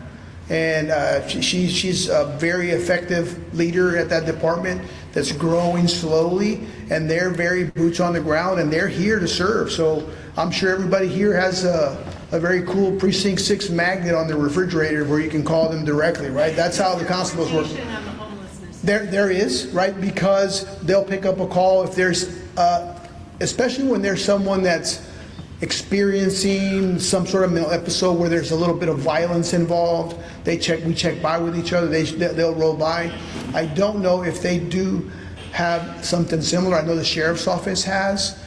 and she's a very effective leader at that department that's growing slowly, and they're very boots on the ground, and they're here to serve. So I'm sure everybody here has a very cool Precinct 6 magnet on their refrigerator where you can call them directly, right? That's how the constables work. On the homelessness There is, right, because they'll pick up a call if there's, especially when there's someone that's experiencing some sort of mental episode where there's a little bit of violence involved. We check by with each other. They'll roll by. I don't know if they do have something similar. I know the sheriff's office has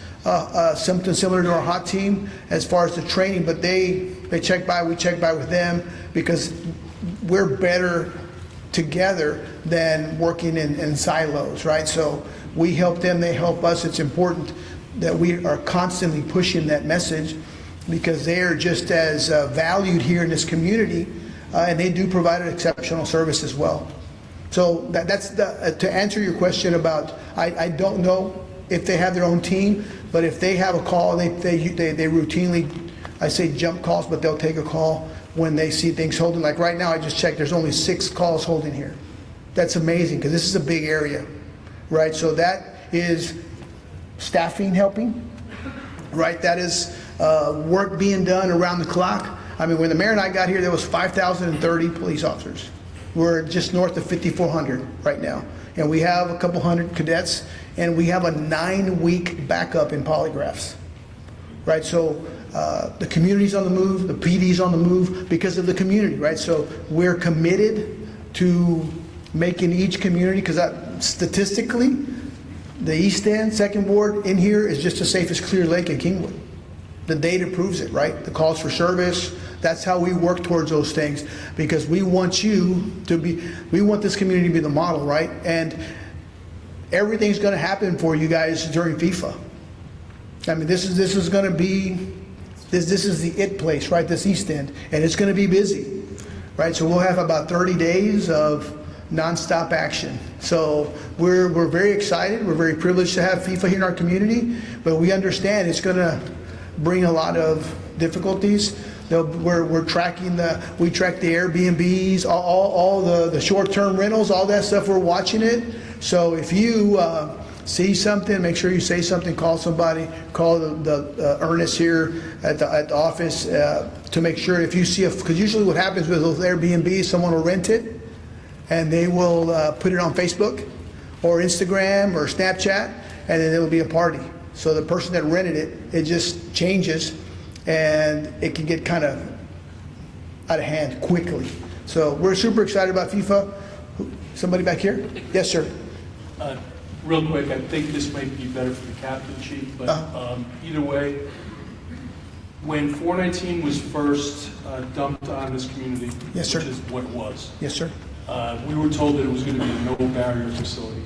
something similar to our hot team as far as the training, but they check by. We check by with them because we're better together than working in silos, right? So we help them, they help us. It's important that we are constantly pushing that message because they are just as valued here in this community, and they do provide an exceptional service as well. So that's to answer your question about, I don't know if they have their own team, but if they have a call, they routinely, I say jump calls, but they'll take a call when they see things holding. Like right now, I just checked, there's only 6 calls holding here. That's amazing because this is a big area, right? So that is staffing helping, right? That is work being done around the clock. I mean, when the mayor and I got here, there was 5,030 police officers. We're just north of 5,400 right now. And we have a couple hundred cadets, and we have a 9-week backup in polygraphs, right? So the community's on the move, the PD's on the move because of the community, right? So we're committed to making each community, because statistically, the East End, Second Ward in here is just as safe as Clear Lake and Kingwood. The data proves it, right? The calls for service, that's how we work towards those things, because we want you to be, we want this community to be the model, right? And everything's gonna happen for you guys during FIFA. I mean, this is gonna be, this is the it place, right? This East End, and it's gonna be busy, right? So we'll have about 30 days of nonstop action. So we're very excited. We're very privileged to have FIFA here in our community, but we understand it's going to bring a lot of difficulties. We're tracking we track the Airbnbs, all the short-term rentals, all that stuff. We're watching it. So if you see something, make sure you say something. Call somebody. Call the Ernest here at the office to make sure if you see because usually what happens with those Airbnbs, someone will rent it, and they will put it on Facebook or Instagram or Snapchat, and then it'll be a party. So the person that rented it, it just changes, and it can get kind of out of hand quickly. So we're super excited about FIFA. Somebody back here? Yes, sir. Real quick, I think this might be better for the captain, chief, but either way, when 419 was first dumped on this community, Yes, sir. which is what it was, Yes, sir. we were told that it was going to be a no-barrier facility.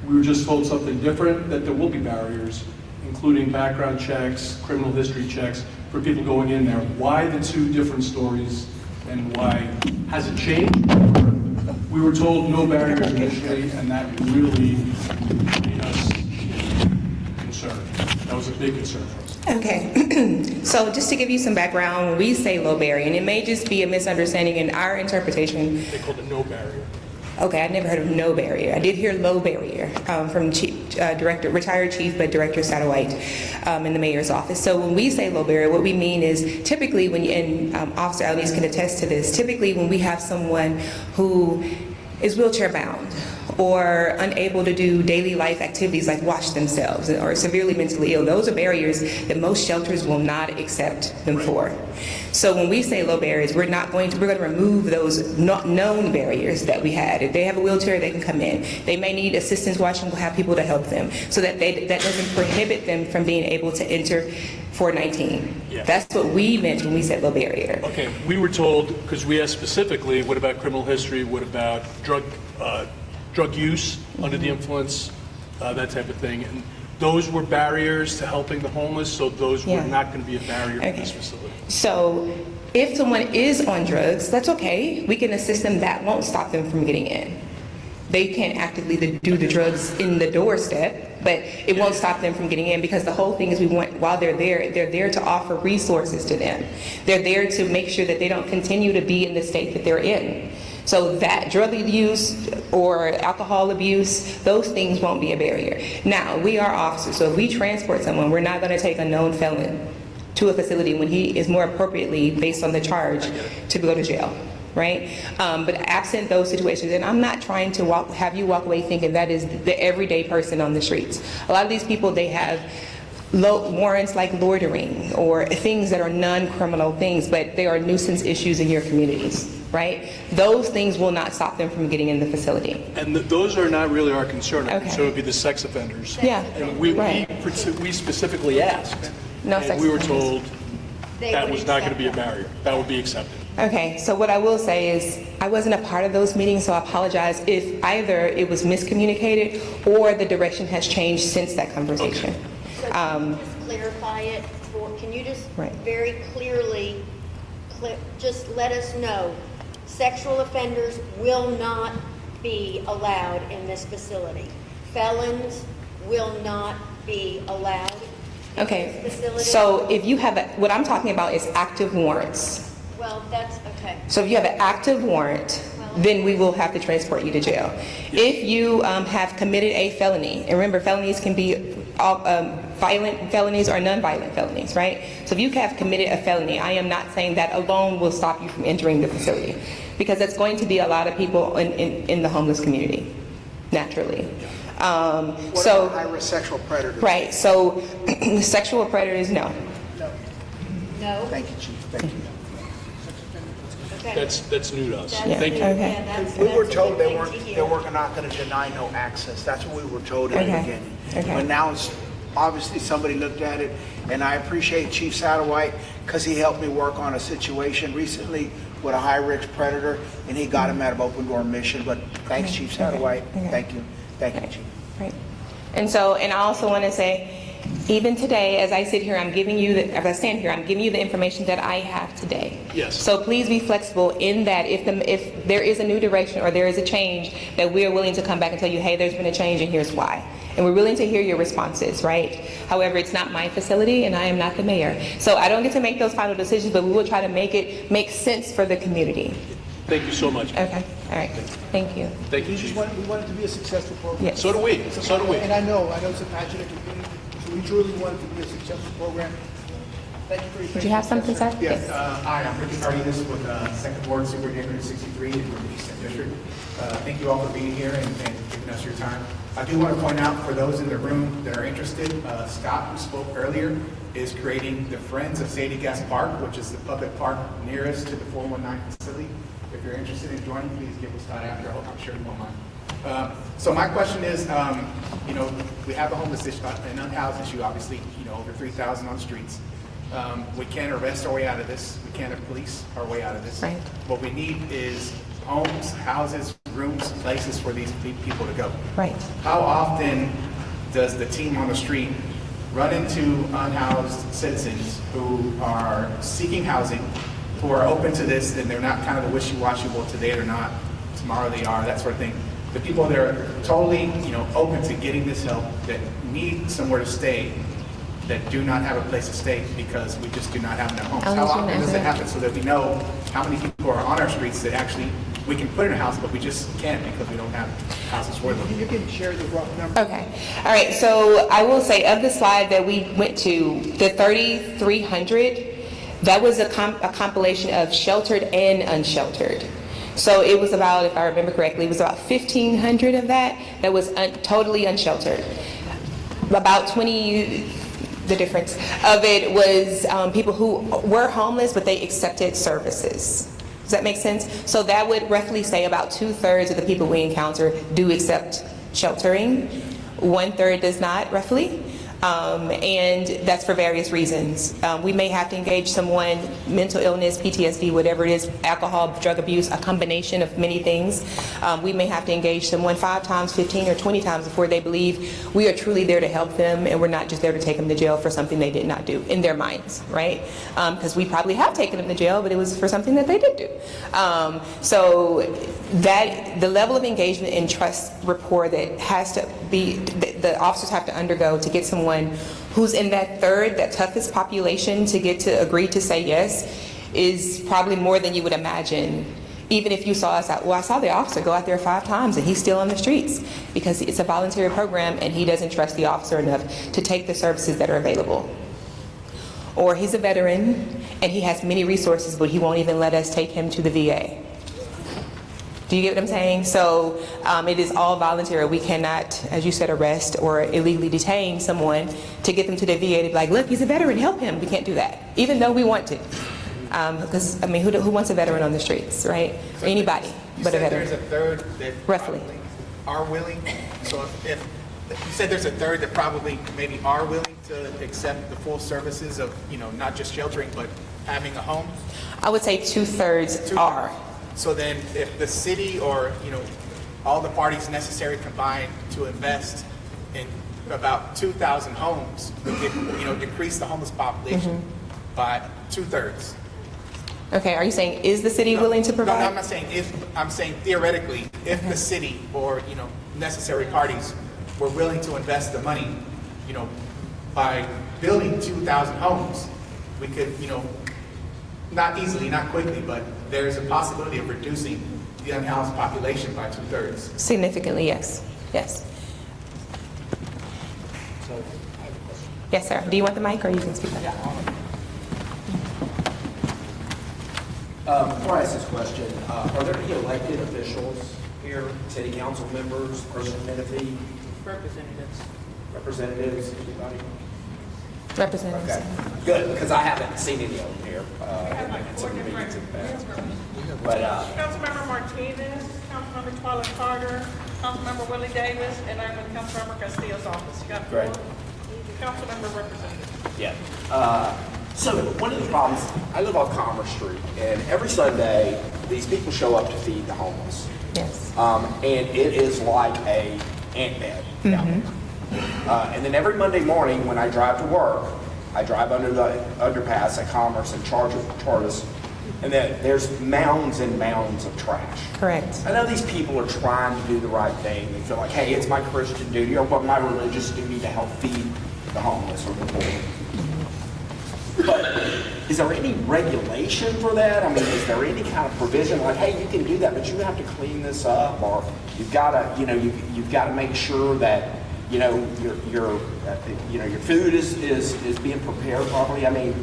We were just told something different, that there will be barriers, including background checks, criminal history checks, for people going in there. Why the 2 different stories, and why has it changed? We were told no barriers initially, and that really made us concerned. That was a big concern for us. Okay, so just to give you some background, when we say low barrier, and it may just be a misunderstanding in our interpretation. They called it no barrier. Okay, I never heard of no barrier. I did hear low barrier from retired chief, but Director Satterwhite in the mayor's office. So when we say low barrier, what we mean is typically and Officer Alanis can attest to this, typically when we have someone who is wheelchair bound or unable to do daily life activities like wash themselves or severely mentally ill, those are barriers that most shelters will not accept them for. So when we say low barriers, we're going to remove those known barriers that we had. If they have a wheelchair, they can come in. They may need assistance washing, we'll have people to help them so that that doesn't prohibit them from being able to enter 419. Yeah. That's what we meant when we said low barrier. Okay, we were told, because we asked specifically, what about criminal history, what about drug use under the influence, that type of thing. And those were barriers to helping the homeless, so those were not going to be a barrier for this facility. So if someone is on drugs, that's okay. We can assist them. That won't stop them from getting in. They can't actively do the drugs in the doorstep, but it won't stop them from getting in, because the whole thing is while they're there to offer resources to them. They're there to make sure that they don't continue to be in the state that they're in. So that drug use or alcohol abuse, those things won't be a barrier. Now, we are officers, so if we transport someone, we're not going to take a known felon to a facility when he is more appropriately, based on the charge, to go to jail. right? But absent those situations, and I'm not trying to have you walk away thinking that is the everyday person on the streets. A lot of these people, they have warrants like loitering or things that are non-criminal things, but they are nuisance issues in your communities, right? Those things will not stop them from getting in the facility. And those are not really our concern. Our Okay. concern would be the sex offenders. Yeah, And we specifically asked. No and sex we were offenders. told They that would was not going to be a accept barrier. That would be accepted. Okay, so what I will say is, I wasn't a part of those meetings, so I apologize if either it was miscommunicated or the direction has changed since that conversation. So can you just clarify it can you just Right. very clearly, just let us know, sexual offenders will not be allowed in this facility. Felons will not be allowed in Okay, this facility? so if you have, what I'm talking about is active warrants. Well, that's, okay. So if you have an active warrant, then we will have to transport you to jail. If you have committed a felony, and remember, felonies can be violent felonies or non-violent felonies, right? So if you have committed a felony, I am not saying that alone will stop you from entering the facility, because that's going to be a lot of people in the homeless community, naturally. What So, about high-risk sexual predators? right, so sexual predators, no. No? Thank you, Chief, thank you. Okay. That's new to us. That's- Thank you. Okay. Yeah, that's- We were that's a told good they thing to hear. weren't not gonna deny no access. That's what we were told in the Okay. beginning. Okay. But now it's, obviously somebody looked at it, and I appreciate Chief Satterwhite, because he helped me work on a situation recently with a high-risk predator, and he got him out of open door mission. But thanks, Chief Satterwhite. Okay. Thank you. Thank you, Chief. Right. And so, and I also want to say, even today, as I sit here, I'm giving you, as I stand here, I'm giving you the information that I have today. Yes. So please be flexible in that if there is a new direction or there is a change, that we are willing to come back and tell you, hey, there's been a change and here's why. And we're willing to hear your responses, right? However, it's not my facility and I am not the mayor. So I don't get to make those final decisions, but we will try to make it make sense for the community. Thank you so much. Okay, all right, thank you. Thank you, We just Chief. want it to be a successful program. Yes. So do we. So do we. And I know it's a passionate community, so we truly want it to be a successful program. Thank you for your patience. Did you have something, sir? Yes, hi, I'm Ricky Cardenas with Second Ward, Super Neighborhood 63 in the East End District. Thank you all for being here and giving us your time. I do want to point out for those in the room that are interested, Scott, who spoke earlier, is creating the Friends of Sadie Gas Park, which is the public park nearest to the 419 facility. If you're interested in joining, please give us Scott after. I'm sure you won't mind. So my question is, we have a homeless issue, an unhoused issue, obviously, over 3,000 on the streets. We can't arrest our way out of this. We can't police our way out of this. Right. What we need is homes, houses, rooms, places for these people to go. Right. How often does the team on the street run into unhoused citizens who are seeking housing, who are open to this, and they're not kind of the wishy-washy, well, today they're not, tomorrow they are, that sort of thing. The people that are totally, open to getting this help, that need somewhere to stay, that do not have a place to stay because we just do not have enough homes. I'll How let you often know does it that. happen so that we know how many people are on our streets that actually we can put in a house, but we just can't because we don't have houses for them? You can share the rough number. Okay, all right, so I will say of the slide that we went to, the 3,300, that was a compilation of sheltered and unsheltered. So it was about, if I remember correctly, it was about 1,500 of that was totally unsheltered. About 20, the difference of it was people who were homeless, but they accepted services. Does that make sense? So that would roughly say about 2/3 of the people we encounter do accept sheltering. 1/3 does not, roughly. And that's for various reasons. We may have to engage someone, mental illness, PTSD, whatever it is, alcohol, drug abuse, a combination of many things. We may have to engage someone 5 times, 15, or 20 times before they believe we are truly there to help them and we're not just there to take them to jail for something they did not do in their minds, right? Because we probably have taken them to jail, but it was for something that they did do. So that the level of engagement and trust rapport that has to be, the officers have to undergo to get someone who's in that third, that toughest population to get to agree to say yes, is probably more than you would imagine. Even if you saw us out, well, I saw the officer go out there 5 times and he's still on the streets because it's a voluntary program and he doesn't trust the officer enough to take the services that are available. Or he's a veteran and he has many resources, but he won't even let us take him to the VA. Do you get what I'm saying? So it is all voluntary. We cannot, as you said, arrest or illegally detain someone to get them to the VA to be like, look, he's a veteran, help him. We can't do that, even though we want to. Because, I mean, who wants a veteran on the streets, right? Or anybody but a veteran. You said there's a third that Roughly. probably are willing. So if you said there's a third that probably maybe are willing to accept the full services of, not just sheltering, but having a home. I would say 2/3 are. So then if the city or, all the parties necessary combined to invest in about 2,000 homes, we could, decrease the homeless population by 2/3. Okay, are you saying, is the city willing to provide? No, I'm not saying if, I'm saying theoretically, if the city or, necessary parties were willing to invest the money, by building 2,000 homes, we could, not easily, not quickly, but there's a possibility of reducing the unhoused population by 2/3. Significantly, yes. Yes. Yes, sir. Do you want the mic or you can speak up? Before I ask this question, are there any elected officials here, city council members, Person Menifee? Representatives, anybody? Representatives. Okay, good, because I haven't seen any of them here. In some meetings in the past. But, Councilmember Martinez, Councilmember Twyla Carter, Councilmember Willie Davis, and I'm in Councilmember Castillo's office. You got Great. 4 Councilmember representatives. yeah. So one of the problems, I live on Commerce Street, and every Sunday, these people show up to feed the homeless. Yes. And it is like a ant bed down there. And then every Monday morning when I drive to work, I drive under the underpass at Commerce and Charters, and then there's mounds and mounds of trash. Correct. I know these people are trying to do the right thing. They feel like, hey, it's my Christian duty or my religious duty to help feed the homeless or the poor. But is there any regulation for that? I mean, is there any kind of provision like, hey, you can do that, but you have to clean this up, or you've got to, you've got to make sure that, your food is being prepared properly. I mean,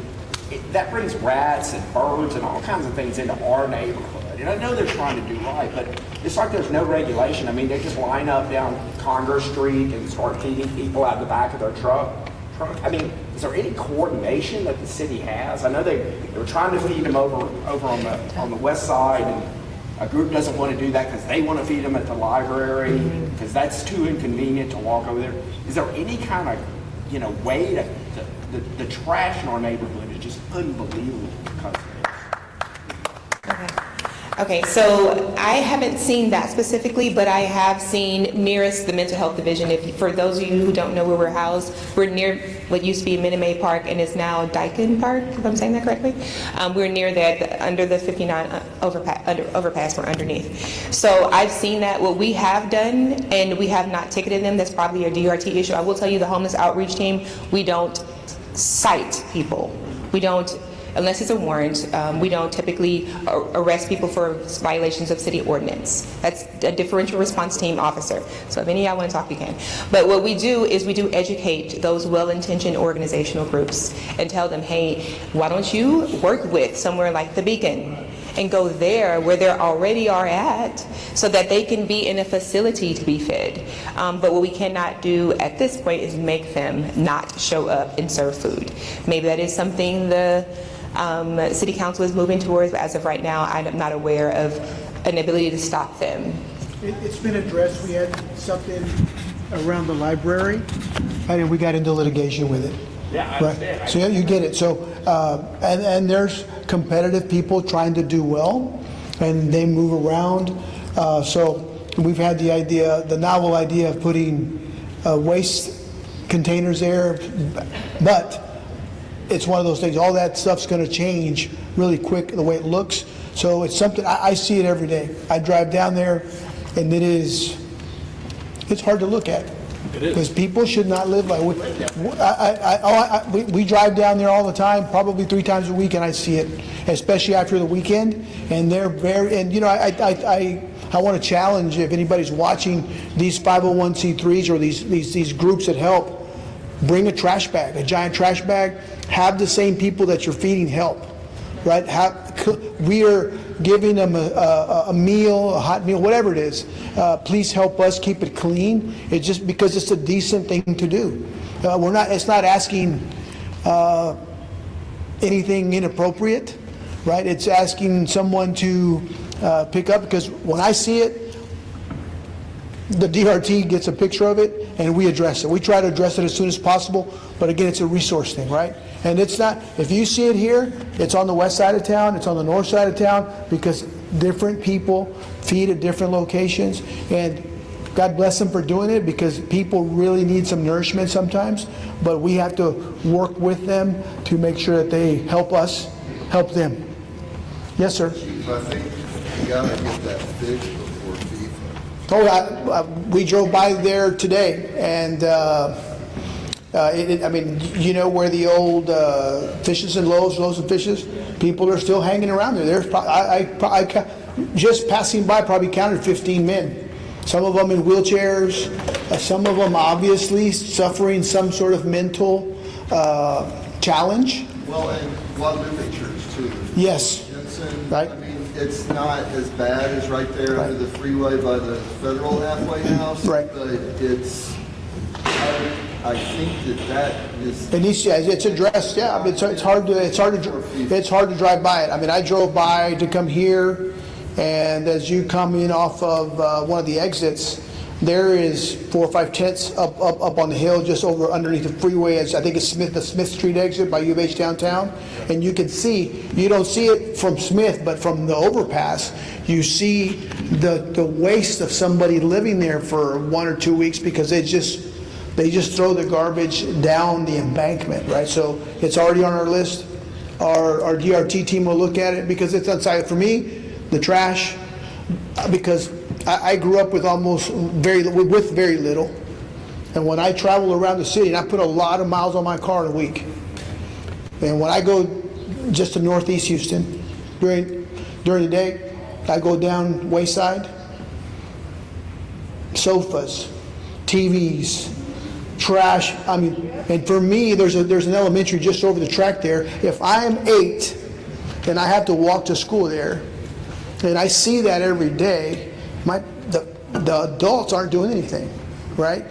that brings rats and birds and all kinds of things into our neighborhood. And I know they're trying to do right, but it's like there's no regulation. I mean, they just line up down Congress Street and start feeding people out the back of their truck. I mean, is there any coordination that the city has? I know they were trying to feed them over on the west side, and a group doesn't want to do that because they want to feed them at the library because that's too inconvenient to walk over there. Is there any kind of way to the trash in our neighborhood is just unbelievable because of this. Okay, so I haven't seen that specifically, but I have seen nearest the mental health division. For those of you who don't know where we're housed, we're near what used to be Minute Maid Park and is now Dyken Park, if I'm saying that correctly. We're near that, under the 59 overpass, we're underneath. So I've seen that. What we have done, and we have not ticketed them, that's probably a DRT issue. I will tell you, the homeless outreach team, we don't cite people. We don't, unless it's a warrant, we don't typically arrest people for violations of city ordinance. That's a differential response team officer. So if any of y'all want to talk, you can. But what we do is we do educate those well-intentioned organizational groups and tell them, hey, why don't you work with somewhere like the Beacon and go there where they already are at so that they can be in a facility to be fed. But what we cannot do at this point is make them not show up and serve food. Maybe that is something the City Council is moving towards, but as of right now, I'm not aware of an ability to stop them. It's been addressed. We had something around the library, and we got into litigation with it. Yeah, I understand. Right. So yeah, you get it. So, and there's competitive people trying to do well, and they move around. So we've had the novel idea of putting waste containers there, but it's one of those things, all that stuff's going to change really quick the way it looks. So it's something, I see it every day. I drive down there, and it's hard to look at. It is. Because people should not live like, we drive down there all the time, probably 3 times a week, and I see it, especially after the weekend. And they're very, and I want to challenge, if anybody's watching these 501c3s or these groups that help, bring a trash bag, a giant trash bag. Have the same people that you're feeding help, right? We are giving them a meal, a hot meal, whatever it is, please help us keep it clean. It's just because it's a decent thing to do. It's not asking anything inappropriate, right? It's asking someone to pick up, because when I see it, the DRT gets a picture of it and we address it. We try to address it as soon as possible, but again, it's a resource thing, right? And it's not, if you see it here, it's on the west side of town, it's on the north side of town, because different people feed at different locations, and God bless them for doing it, because people really need some nourishment sometimes, but we have to work with them to make sure that they help us help them. Yes, sir. Chief, I think you gotta get that fixed before FIFA. Oh, we drove by there today, and I mean, you know where the old Fishes and Loaves and Fishes? People are still hanging around there. There's I just passing by, probably counted 15 men. Some of them in wheelchairs, some of them obviously suffering some sort of mental challenge. Well, and Guadalupe Church too. Yes. Jensen, Right. I mean, it's not as bad as right there under the freeway by the federal halfway house. Right. But it's, I think that is. It needs, yeah, it's addressed, yeah. I mean, it's hard to drive by it. I mean, I drove by to come here, and as you come in off of one of the exits, there is 4 or 5 tents up on the hill, just over underneath the freeway. I think it's the Smith Street exit by U of H downtown, and you can see, you don't see it from Smith, but from the overpass, you see the waste of somebody living there for 1 or 2 weeks, because they just throw the garbage down the embankment, right? So it's already on our list. Our DRT team will look at it, because it's unsightly. For me, the trash, because I grew up with very little, and when I travel around the city, and I put a lot of miles on my car in a week, and when I go just to northeast Houston during the day, I go down Wayside, sofas, TVs, trash. I mean, and for me, there's an elementary just over the track there. If I'm 8 and I have to walk to school there, and I see that every day, the adults aren't doing anything, right?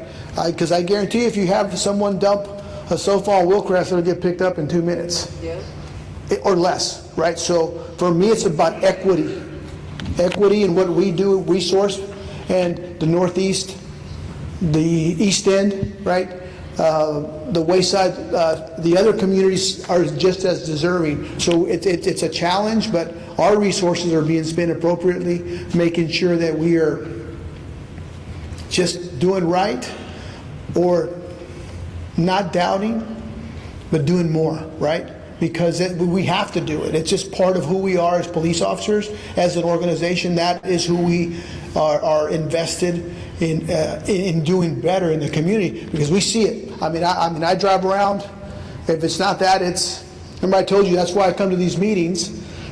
Because I guarantee if you have someone dump a sofa on Willcrest, it'll get picked up in 2 minutes. Yes. Or less, right? So for me, it's about equity in what we do, resource, and the Northeast, the East End, right? The Wayside, the other communities are just as deserving. So it's a challenge, but our resources are being spent appropriately, making sure that we are just doing right, or not doubting, but doing more, right? Because we have to do it. It's just part of who we are as police officers, as an organization. That is who we are invested in doing better in the community, because we see it. I mean, I drive around. If it's not that, it's. Remember, I told you that's why I come to these meetings,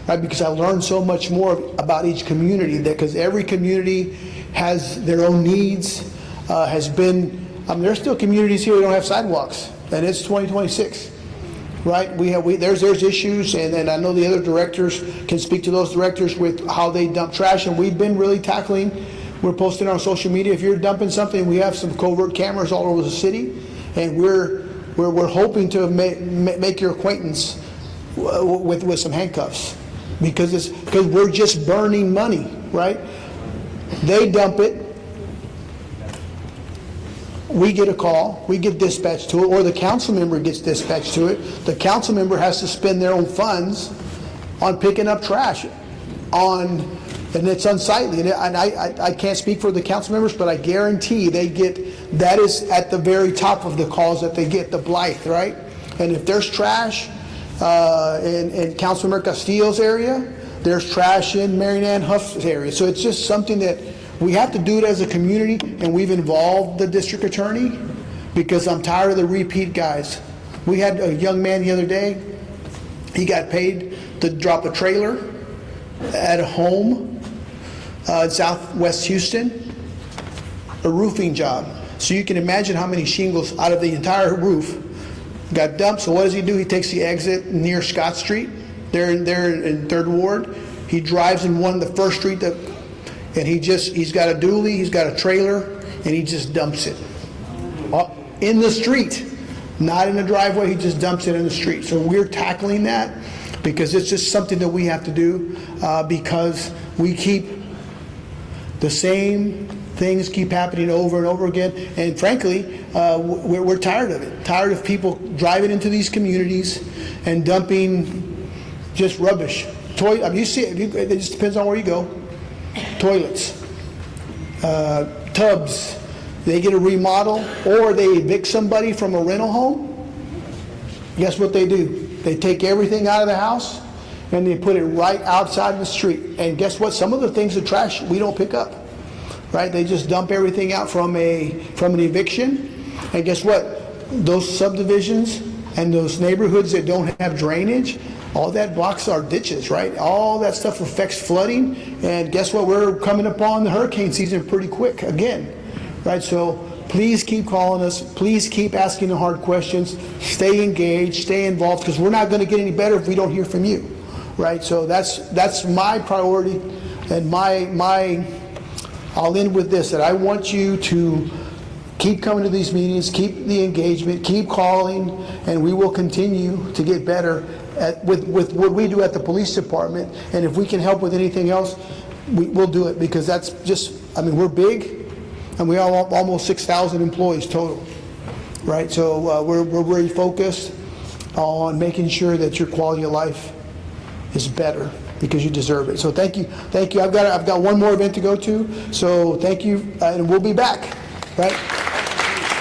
right? Because I learn so much more about each community. Because every community has their own needs. There's still communities here that don't have sidewalks, and it's 2026. Right, there's issues, and I know the other directors can speak to those directors with how they dump trash, and we've been really tackling. We're posting on social media. If you're dumping something, we have some covert cameras all over the city, and we're hoping to make your acquaintance with some handcuffs, because we're just burning money, right? They dump it. We get a call, we get dispatched to it, or the council member gets dispatched to it. The council member has to spend their own funds on picking up trash, and it's unsightly. And I can't speak for the council members, but I guarantee that is at the very top of the calls that they get, the Blythe, right? And if there's trash in Councilmember Castillo's area, there's trash in Mary Ann Huff's area. So it's just something that we have to do it as a community, and we've involved the district attorney, because I'm tired of the repeat guys. We had a young man the other day, he got paid to drop a trailer at a home in southwest Houston, a roofing job. So you can imagine how many shingles out of the entire roof got dumped. So what does he do? He takes the exit near Scott Street, there in 3rd Ward. He drives in the first street and he's got a dually, he's got a trailer, and he just dumps it in the street, not in the driveway. He just dumps it in the street. So we're tackling that because it's just something that we have to do because we keep the same things keep happening over and over again. And frankly, we're tired of it. Tired of people driving into these communities and dumping just rubbish. You see it. It just depends on where you go. Toilets, tubs. They get a remodel or they evict somebody from a rental home. Guess what they do? They take everything out of the house and they put it right outside the street. And guess what? Some of the things are trash we don't pick up. Right? They just dump everything out from an eviction. And guess what? Those subdivisions and those neighborhoods that don't have drainage, all that blocks our ditches, right? All that stuff affects flooding. And guess what? We're coming upon the hurricane season pretty quick again, right? So please keep calling us. Please keep asking the hard questions. Stay engaged, stay involved, because we're not going to get any better if we don't hear from you, right? So that's my priority, and I'll end with this, that I want you to keep coming to these meetings, keep the engagement, keep calling, and we will continue to get better with what we do at the police department. And if we can help with anything else, we'll do it, because that's just, we're big, and we have almost 6,000 employees total, right? So we're very focused on making sure that your quality of life is better, because you deserve it. So thank you. I've got one more event to go to. So thank you, and we'll be back. Right?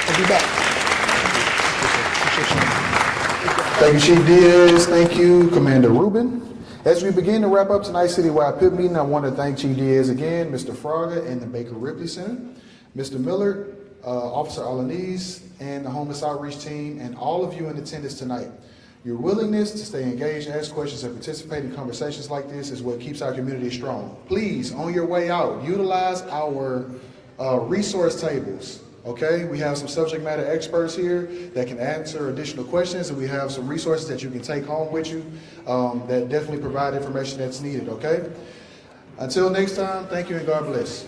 We'll be back. Thank you, Chief Diaz. Thank you, Commander Rubin. As we begin to wrap up tonight's citywide PIP meeting, I want to thank Chief Diaz again, Mr. Fraga, and the Baker Ripley Center, Mr. Miller, Officer Alanis, and the Homeless Outreach Team, and all of you in attendance tonight. Your willingness to stay engaged, ask questions, and participate in conversations like this is what keeps our community strong. Please, on your way out, utilize our resource tables, okay? We have some subject matter experts here that can answer additional questions, and we have some resources that you can take home with you that definitely provide information that's needed, okay? Until next time, thank you and God bless.